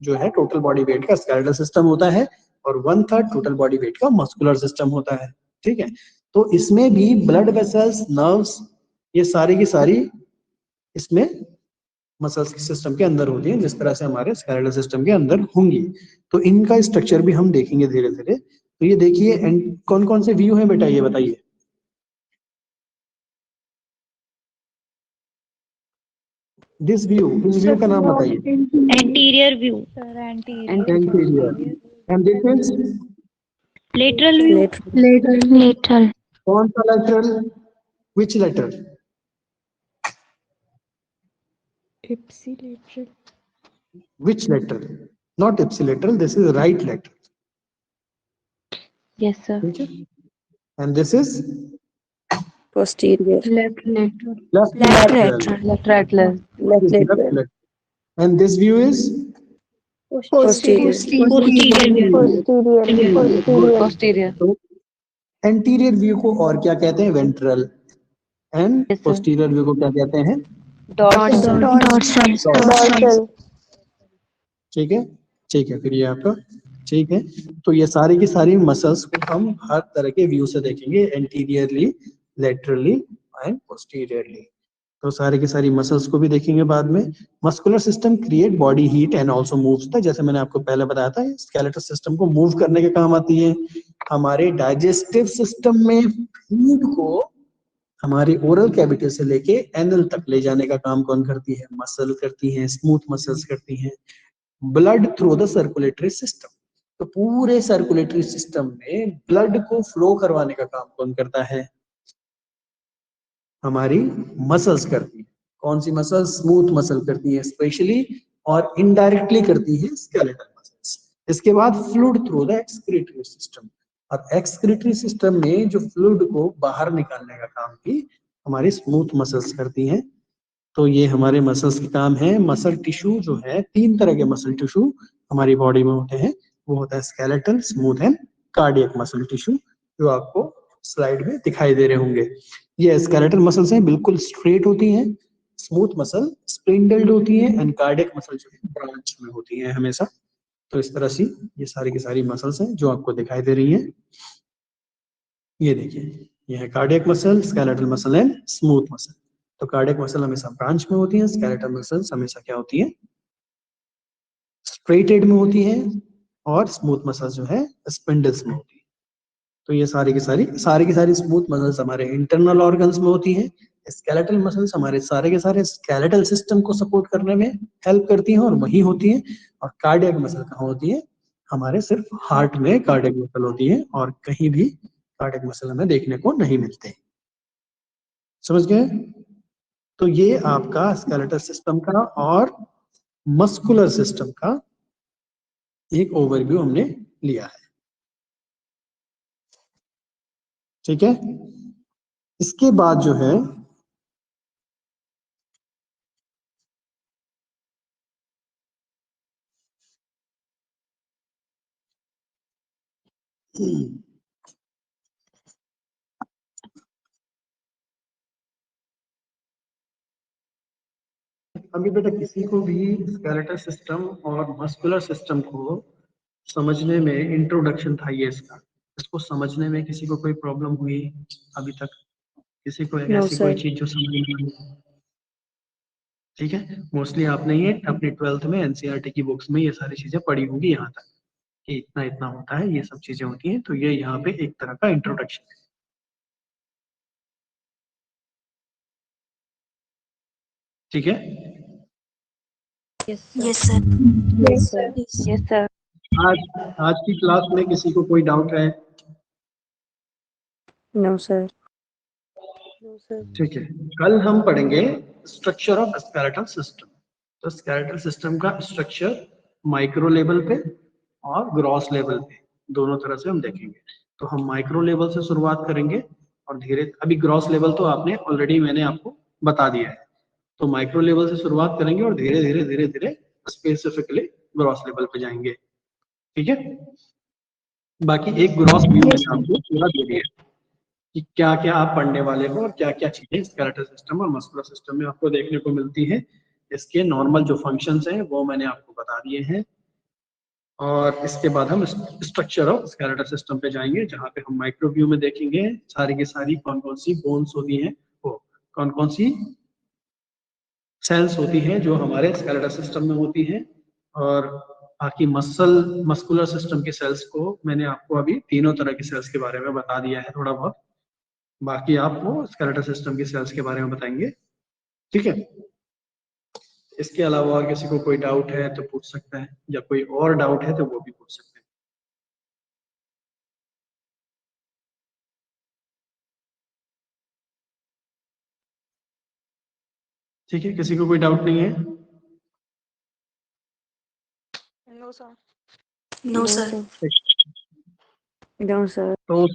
जो है टोटल बॉडी वेट का स्केलेटल सिस्टम होता है, और 1/3 टोटल बॉडी वेट का मस्कुलर सिस्टम होता है, ठीक है। तो इसमें भी ब्लड वेसल्स, नर्व्स, ये सारी की सारी इसमें मसल्स सिस्टम के अंदर होती हैं, जिस तरह से हमारे स्केलेटल सिस्टम के अंदर होंगी। तो इनका स्ट्रक्चर भी हम देखेंगे धीरे धीरे। तो ये देखिए, एंड कौन कौन से व्यू हैं बेटा, ये बताइए। इस व्यू का नाम बताइए। Anterior view. Anterior. And this is lateral view. Lateral कौन सा lateral? Which letter? Which letter? Not ipsilateral. This is right letter. Yes sir. ठीक है? And this is posterior, left lateral left lateral. Left left This is left lateral, lateral. And this view is Posterior. Posterior. तो anterior view को और क्या कहते हैं? Ventral. And Yes, sir. Posterior view को क्या कहते हैं? Dorsal. dorsal, ठीक है, ठीक है, फिर ये आपका ठीक है। तो ये सारी की सारी मसल्स को हम हर तरह के व्यू से देखेंगे, एंटीरियरली, लेटरली एंड पोस्टीरियरली। तो सारी की सारी मसल्स को भी देखेंगे बाद में। Muscular system create body heat and also moves था, जैसे मैंने आपको पहले बताया था, स्केलेटल सिस्टम को मूव करने के काम आती है। हमारे डाइजेस्टिव सिस्टम में फूड को हमारी ओरल कैविटी से लेके एनल तक ले जाने का काम कौन करती है? मसल करती है, स्मूथ मसल्स करती हैं। Blood through the circulatory system, तो पूरे सर्कुलेटरी सिस्टम में ब्लड को फ्लो करवाने का काम कौन करता है? हमारी मसल्स करती है। कौन सी मसल? स्मूथ मसल करती है स्पेशली, और इनडायरेक्टली करती है स्केलेटल मसल्स। इसके बाद fluid through the excretory system, और एक्सक्रीटरी सिस्टम में जो फ्लूइड को बाहर निकालने का काम भी हमारी स्मूथ मसल्स करती हैं। तो ये हमारे मसल्स के काम है। मसल टिश्यू जो है, 3 तरह के मसल टिश्यू हमारी बॉडी में होते हैं, वो होता है skeletal, smooth and cardiac muscle tissue, जो आपको स्लाइड में दिखाई दे रहे होंगे। ये स्केलेटल मसल्स हैं, बिल्कुल स्ट्रेट होती हैं। स्मूथ मसल स्पिंडल्ड होती है, एंड कार्डियक मसल जो है ब्रांच में होती है हमेशा। तो इस तरह से ये सारी की सारी मसल्स हैं जो आपको दिखाई दे रही हैं। ये देखिए, ये है cardiac muscle, skeletal muscle and smooth muscle. तो कार्डियक मसल हमेशा ब्रांच में होती है, स्केलेटल मसल्स हमेशा क्या होती है? स्ट्रेटेड में होती है, और स्मूथ मसल्स जो है स्पिंडल्स में होती है। तो ये सारी की सारी स्मूथ मसल्स हमारे इंटरनल ऑर्गन्स में होती हैं। स्केलेटल मसल्स हमारे सारे के सारे स्केलेटल सिस्टम को सपोर्ट करने में हेल्प करती हैं, और वही होती है। और कार्डियक मसल कहाँ होती है? हमारे सिर्फ हार्ट में कार्डियक मसल होती है, और कहीं भी कार्डियक मसल हमें देखने को नहीं मिलते। समझ गए? तो ये आपका स्केलेटल सिस्टम का और मस्कुलर सिस्टम का एक ओवरव्यू हमने लिया है। ठीक है, इसके बाद जो है अभी बेटा किसी को भी स्केलेटल सिस्टम और मस्कुलर सिस्टम को समझने में इंट्रोडक्शन था ये इसका, इसको समझने में किसी को कोई प्रॉब्लम हुई अभी तक? किसी को No, ऐसी कोई sir. चीज जो समझ नहीं आई? ठीक है, मोस्टली आपने ये अपनी 12th में एनसीईआरटी की बुक्स में ये सारी चीजें पढ़ी होंगी यहाँ तक, कि इतना इतना होता है, ये सब चीजें होती हैं। तो ये यहाँ पे एक तरह का इंट्रोडक्शन है। ठीक है, Yes, sir. Yes, sir. Yes, sir. आज की क्लास में किसी को कोई डाउट है? No, sir. ठीक है, कल हम पढ़ेंगे स्ट्रक्चर ऑफ स्केलेटल सिस्टम। तो स्केलेटल सिस्टम का स्ट्रक्चर माइक्रो लेवल पे और ग्रॉस लेवल पे दोनों तरह से हम देखेंगे। तो हम माइक्रो लेवल से शुरुआत करेंगे, और धीरे, अभी ग्रॉस लेवल तो आपने ऑलरेडी मैंने आपको बता दिया है। तो माइक्रो लेवल से शुरुआत करेंगे, और धीरे धीरे धीरे धीरे स्पेसिफिकली ग्रॉस लेवल पे जाएंगे। ठीक है, बाकी एक ग्रॉस व्यू मैंने आपको पूरा दे दिया है कि क्या क्या आप पढ़ने वाले हो, और क्या क्या चीजें स्केलेटल सिस्टम और मस्कुलर सिस्टम में आपको देखने को मिलती है। इसके नॉर्मल जो फंक्शंस हैं वो मैंने आपको बता दिए हैं। और इसके बाद हम स्ट्रक्चर ऑफ स्केलेटल सिस्टम पे जाएंगे, जहाँ पे हम माइक्रो व्यू में देखेंगे सारी की सारी कौन कौन सी बोन्स होती हैं, वो कौन कौन सी सेल्स होती हैं जो हमारे स्केलेटल सिस्टम में होती हैं। और बाकी मस्कुलर सिस्टम के सेल्स को मैंने आपको अभी तीनों तरह की सेल्स के बारे में बता दिया है थोड़ा बहुत। बाकी आपको स्केलेटल सिस्टम की सेल्स के बारे में बताएंगे। ठीक है, इसके अलावा और किसी को कोई डाउट है तो पूछ सकता है, या कोई और डाउट है तो वो भी पूछ सकते हैं। ठीक है, किसी को कोई डाउट नहीं है? No, sir. No, sir. No, sir. तो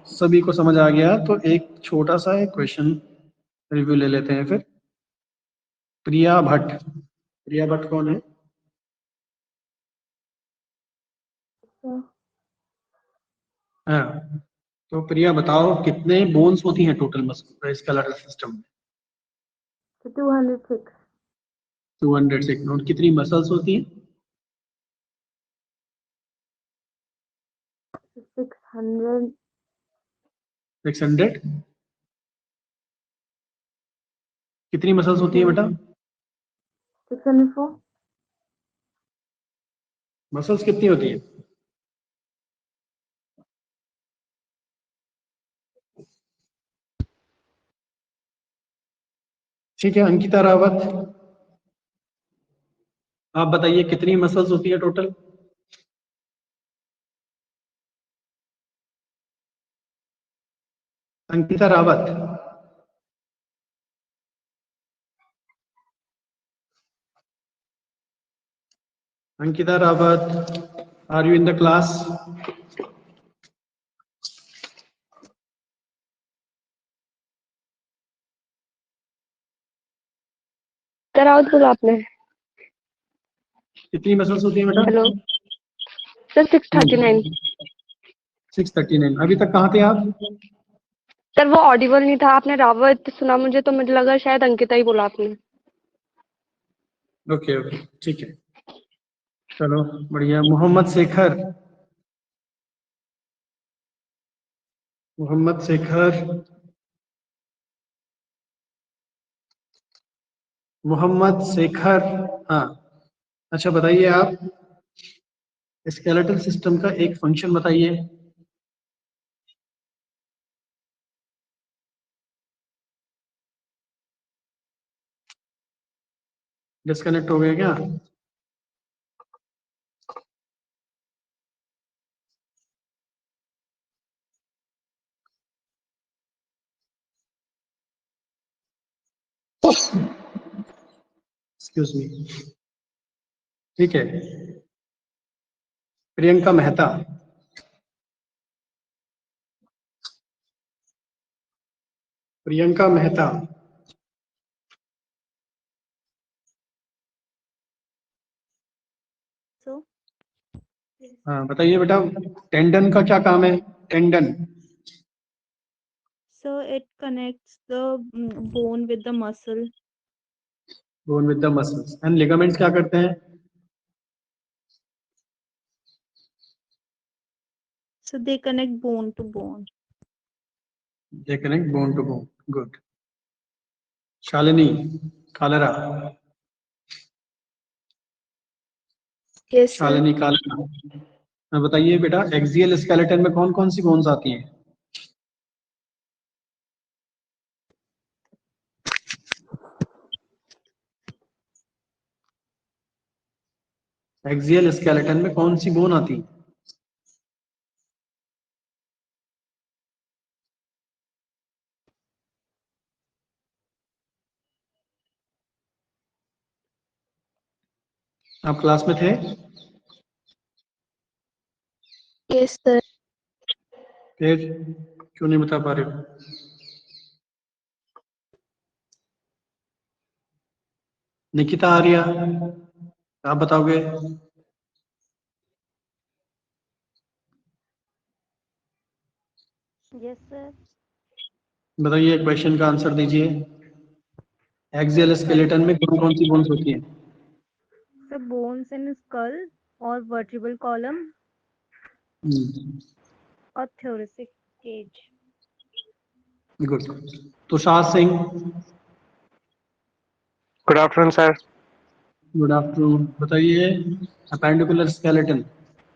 सभी को समझ आ गया। तो एक छोटा सा एक क्वेश्चन रिव्यू ले लेते हैं फिर। प्रिया भट्ट कौन है? हाँ, तो प्रिया बताओ कितने बोन्स होती हैं टोटल स्केलेटल सिस्टम में? 206. 206। और कितनी मसल्स होती हैं? 600. 600। कितनी मसल्स होती है बेटा? 604. मसल्स कितनी होती है? ठीक है, अंकिता रावत, आप बताइए कितनी मसल्स होती है total? Ankita Rawat, Ankita Rawat, are you in the class? कराओ बोला आपने. कितनी मसल्स होती है बेटा? Hello sir. 639. 639। अभी तक कहाँ थे आप? सर वो ऑडिबल नहीं था, आपने रावत सुना मुझे, तो मुझे लगा शायद अंकिता ही बोला आपने. ओके ओके, ठीक है, चलो बढ़िया। मोहम्मद शेखर, मोहम्मद शेखर, मोहम्मद शेखर, हाँ, अच्छा बताइए आप स्केलेटल सिस्टम का एक फंक्शन बताइए। डिस्कनेक्ट हो गया क्या? Excuse me. ठीक है, प्रियंका मेहता, प्रियंका मेहता, So, हाँ बताइए बेटा, टेंडन का क्या काम है? Tendon, so it connects the bone with the muscle. Bone with the muscles. And ligaments क्या करते हैं? So they connect bone to bone. They connect bone to bone. Good. Shalini Kalra, Yes, sir. Shalini Kalra, हाँ, बताइए बेटा एक्सियल स्केलेटन में कौन कौन सी bones आती हैं? एक्सियल स्केलेटन में कौन सी बोन आती है? आप क्लास में थे? Yes, sir. फिर क्यों नहीं बता पा रहे हो? निकिता आर्या, आप बताओगे? Yes, sir. बताइए, क्वेश्चन का आंसर दीजिए। एक्सियल स्केलेटन में कौन कौन सी बोन्स होती हैं? So bones in skull or vertebral column or thoracic cage. Good. Tushar Singh, Good afternoon, sir. Good afternoon. बताइए अपेंडिकुलर स्केलेटन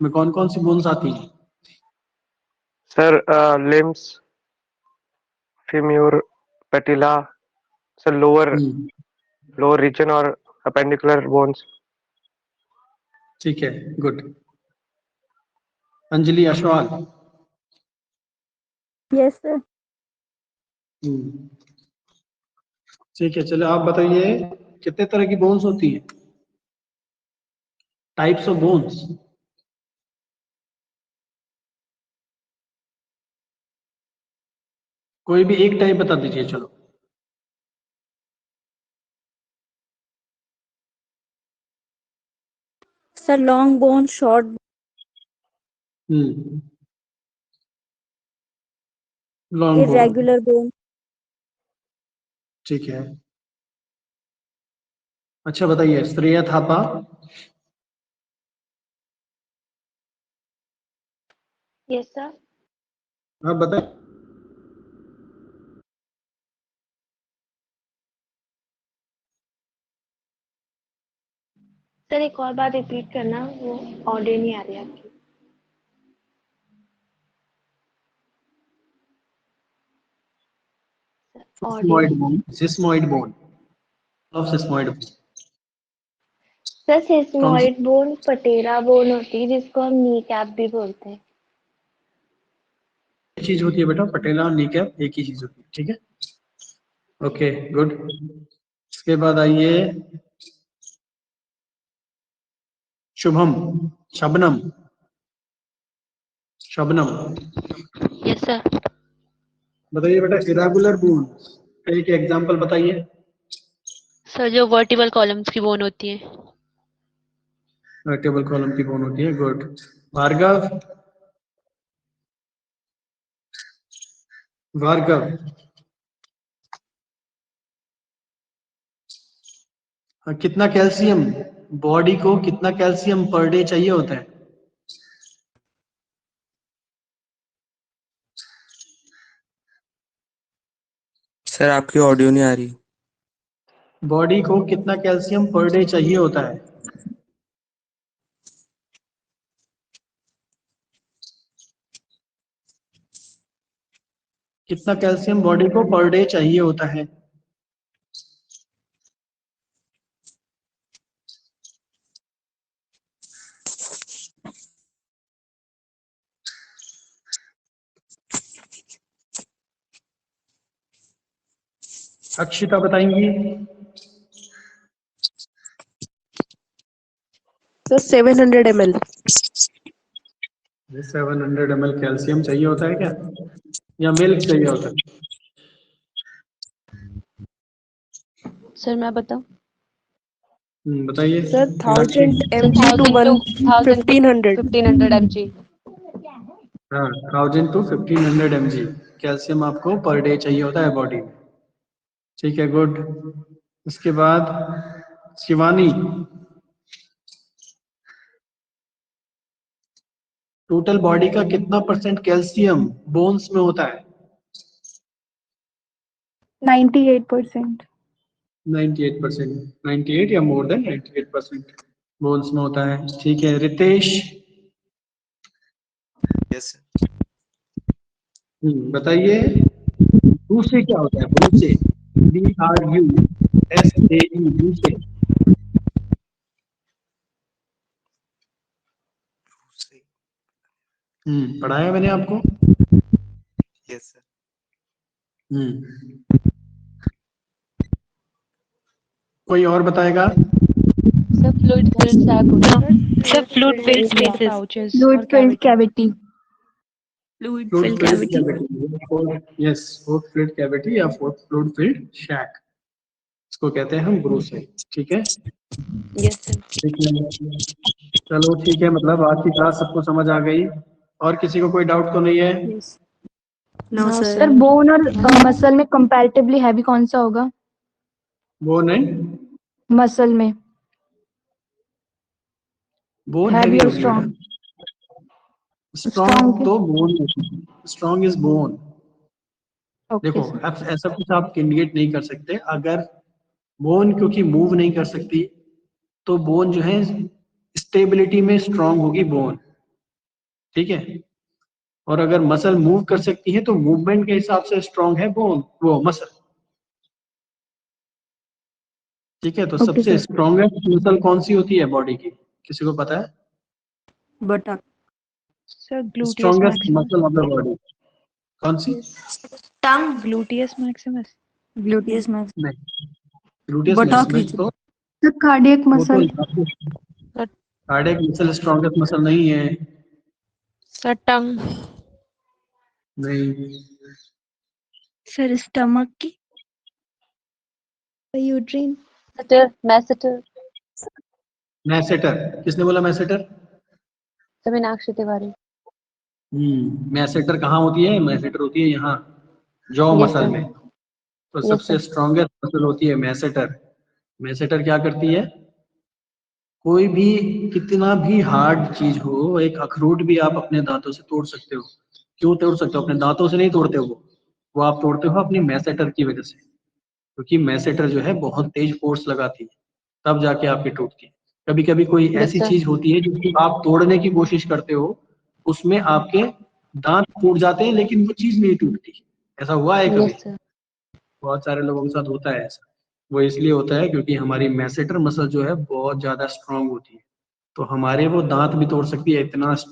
में कौन कौन सी बोन्स आती हैं? Sir, limbs, femur, patella, sir, lower region or appendicular bones. ठीक है, good. Anjali Ashwal, Yes, sir. ठीक है, चलो आप बताइए कितने तरह की बोन्स होती हैं? Types of bones. कोई भी एक टाइप बता दीजिए, चलो। Sir, long bone, short long bone, irregular bone, ठीक है। अच्छा बताइए, श्रेया थापा। Yes sir. आप बताइए। सर एक और बार रिपीट करना, वो ऑडियो नहीं आ रही आपकी। Audio. Sesamoid bone, sesamoid bone of sesamoid bone. Sir कौन सी सिस्मोइड बोन पटेरा बोन होती है जिसको हम नी कैप भी बोलते हैं। चीज होती है बेटा? पटेला और नी कैप एक ही चीज होती है, ठीक है। Okay good. इसके बाद आइए शुभम, शबनम, शबनम। Yes sir. बताइए बेटा, इरेगुलर बोन एक एग्जांपल बताइए। सर जो वर्टिबल कॉलम्स की बोन होती है। वर्टिबल कॉलम की बोन होती है, गुड। भार्गव, भार्गव। हाँ, कितना कैल्शियम बॉडी को, कितना कैल्शियम पर डे चाहिए होता है? सर आपकी ऑडियो नहीं आ रही। बॉडी को कितना कैल्शियम पर डे चाहिए होता है? कितना कैल्शियम बॉडी को पर डे चाहिए होता है? अक्षिता बताएंगी। तो 700 ml। 700 ml कैल्शियम चाहिए होता है क्या, या मिल्क चाहिए होता है? सर मैं बताऊं? बताइए sir Meenakshi. 1000 sir mg to 1500। 1500 mg। हाँ, 1000 to 1500 mg कैल्शियम आपको पर डे चाहिए होता है बॉडी में, ठीक है, गुड। इसके बाद शिवानी, टोटल बॉडी का कितना परसेंट कैल्शियम बोन्स में होता है? 98%। 98%, 98 या मोर देन 98% बोन्स में होता है, ठीक है। रितेश, यस बताइए ब्रू से क्या होता है? ब्रू से, BRUSAE, ब्रू से। सर। पढ़ाया मैंने आपको। Yes sir. कोई और बताएगा? सर फ्लूइड फिल्ड सैक होता है। Sir fluid filled spaces. pouches fluid or field cavity. Cavity. Fluid fluid filled filled cavity. Cavity, yes, fourth fluid cavity या फोर्थ फ्लूइड फिल्ड शैक, इसको कहते हैं हम ब्रूसेल, ठीक है। Yes sir. ठीक है, चलो ठीक है, मतलब आज की क्लास सबको समझ आ गई? और किसी को कोई डाउट तो नहीं है? No sir sir. बोन और मसल में कंपैरेटिवली हैवी कौन सा होगा? बोन है, मसल में बोन हैवी हैवी और होगी बेटा। स्ट्रॉन्ग? स्ट्रॉन्ग तो bone, strong is bone. Okay देखो सर। अब ऐसा कुछ आप इंडिकेट नहीं कर सकते, अगर बोन क्योंकि मूव नहीं कर सकती तो बोन जो है स्टेबिलिटी में स्ट्रांग होगी बोन, ठीक है। और अगर मसल मूव कर सकती है तो मूवमेंट के हिसाब से स्ट्रांग है बोन, वो मसल, ठीक है। तो ओके सबसे सर। स्ट्रॉन्गेस्ट मसल कौन सी होती है बॉडी की, किसी को पता है? बटक। Sir gluteus strongest maximus. Muscle of the body कौन सी? टंग। Gluteus maximus. Gluteus max. नहीं, ग्लूटियस बटक मैक्सिमस तो सर कार्डियक वो तो muscle. Cardiac muscle strongest muscle नहीं है। सर टंग। नहीं, सर स्टमक की। यूट्रीन। मैसेटर। मैसेटर, किसने बोला masseter? Sir Meenakshi Tiwari. Masseter कहाँ होती है? मैसेटर होती है यहाँ जॉ Yes, मसल sir. में। तो Yes, सबसे sir. स्ट्रॉन्गेस्ट मसल होती है मैसेटर। मैसेटर क्या करती है? कोई भी कितना भी हार्ड चीज हो, एक अखरोट भी आप अपने दांतों से तोड़ सकते हो। क्यों तोड़ सकते हो? अपने दांतों से नहीं तोड़ते हो, वो आप तोड़ते हो अपनी मैसेटर की वजह से, क्योंकि मैसेटर जो है बहुत तेज फोर्स लगाती है, तब जाके आपकी टूटती है। कभी कभी कोई Yes, ऐसी sir. चीज होती है जिसको आप तोड़ने की कोशिश करते हो, उसमें आपके दांत टूट जाते हैं लेकिन वो चीज नहीं टूटती। ऐसा हुआ है कभी? Yes, sir. बहुत सारे लोगों के साथ होता है ऐसा। वो इसलिए होता है क्योंकि हमारी मैसेटर मसल जो है बहुत ज्यादा स्ट्रांग होती है, तो हमारे वो दांत भी तोड़ सकती है,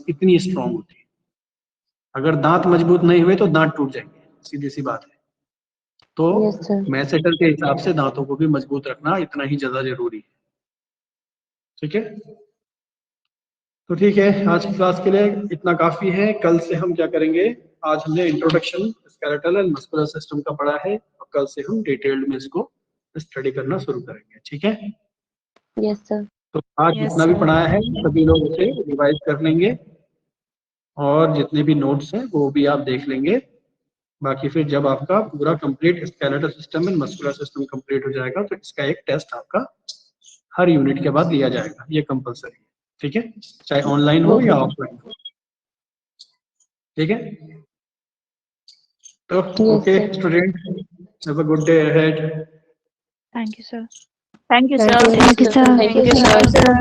इतनी स्ट्रांग होती है। अगर दांत मजबूत नहीं हुए तो दांत टूट जाएंगे, सीधी सी बात है। तो Yes, sir. मैसेटर के हिसाब से दांतों को भी मजबूत रखना इतना ही ज्यादा जरूरी है। ठीक है, तो ठीक है, आज की क्लास के लिए इतना काफी है। कल से हम क्या करेंगे? आज हमने introduction skeletal and muscular system का पढ़ा है, और कल से हम डिटेल्ड में इसको स्टडी करना शुरू करेंगे। ठीक है, Yes, sir. तो आज Yes, जितना भी sir. पढ़ाया है सभी लोग उसे रिवाइज कर लेंगे, और जितने भी नोट्स हैं वो भी आप देख लेंगे। बाकी फिर जब आपका पूरा complete skeletal system and muscular system complete हो जाएगा तो इसका एक टेस्ट आपका हर यूनिट के बाद लिया जाएगा, ये कंपलसरी है। ठीक है, चाहे ऑनलाइन हो या ऑफलाइन हो। ठीक है, तो Yes, okay sir. Student, have a good day ahead. Thank you, sir. Thank you, Thank sir. you, sir. Thank you, sir.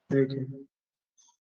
ठीक है।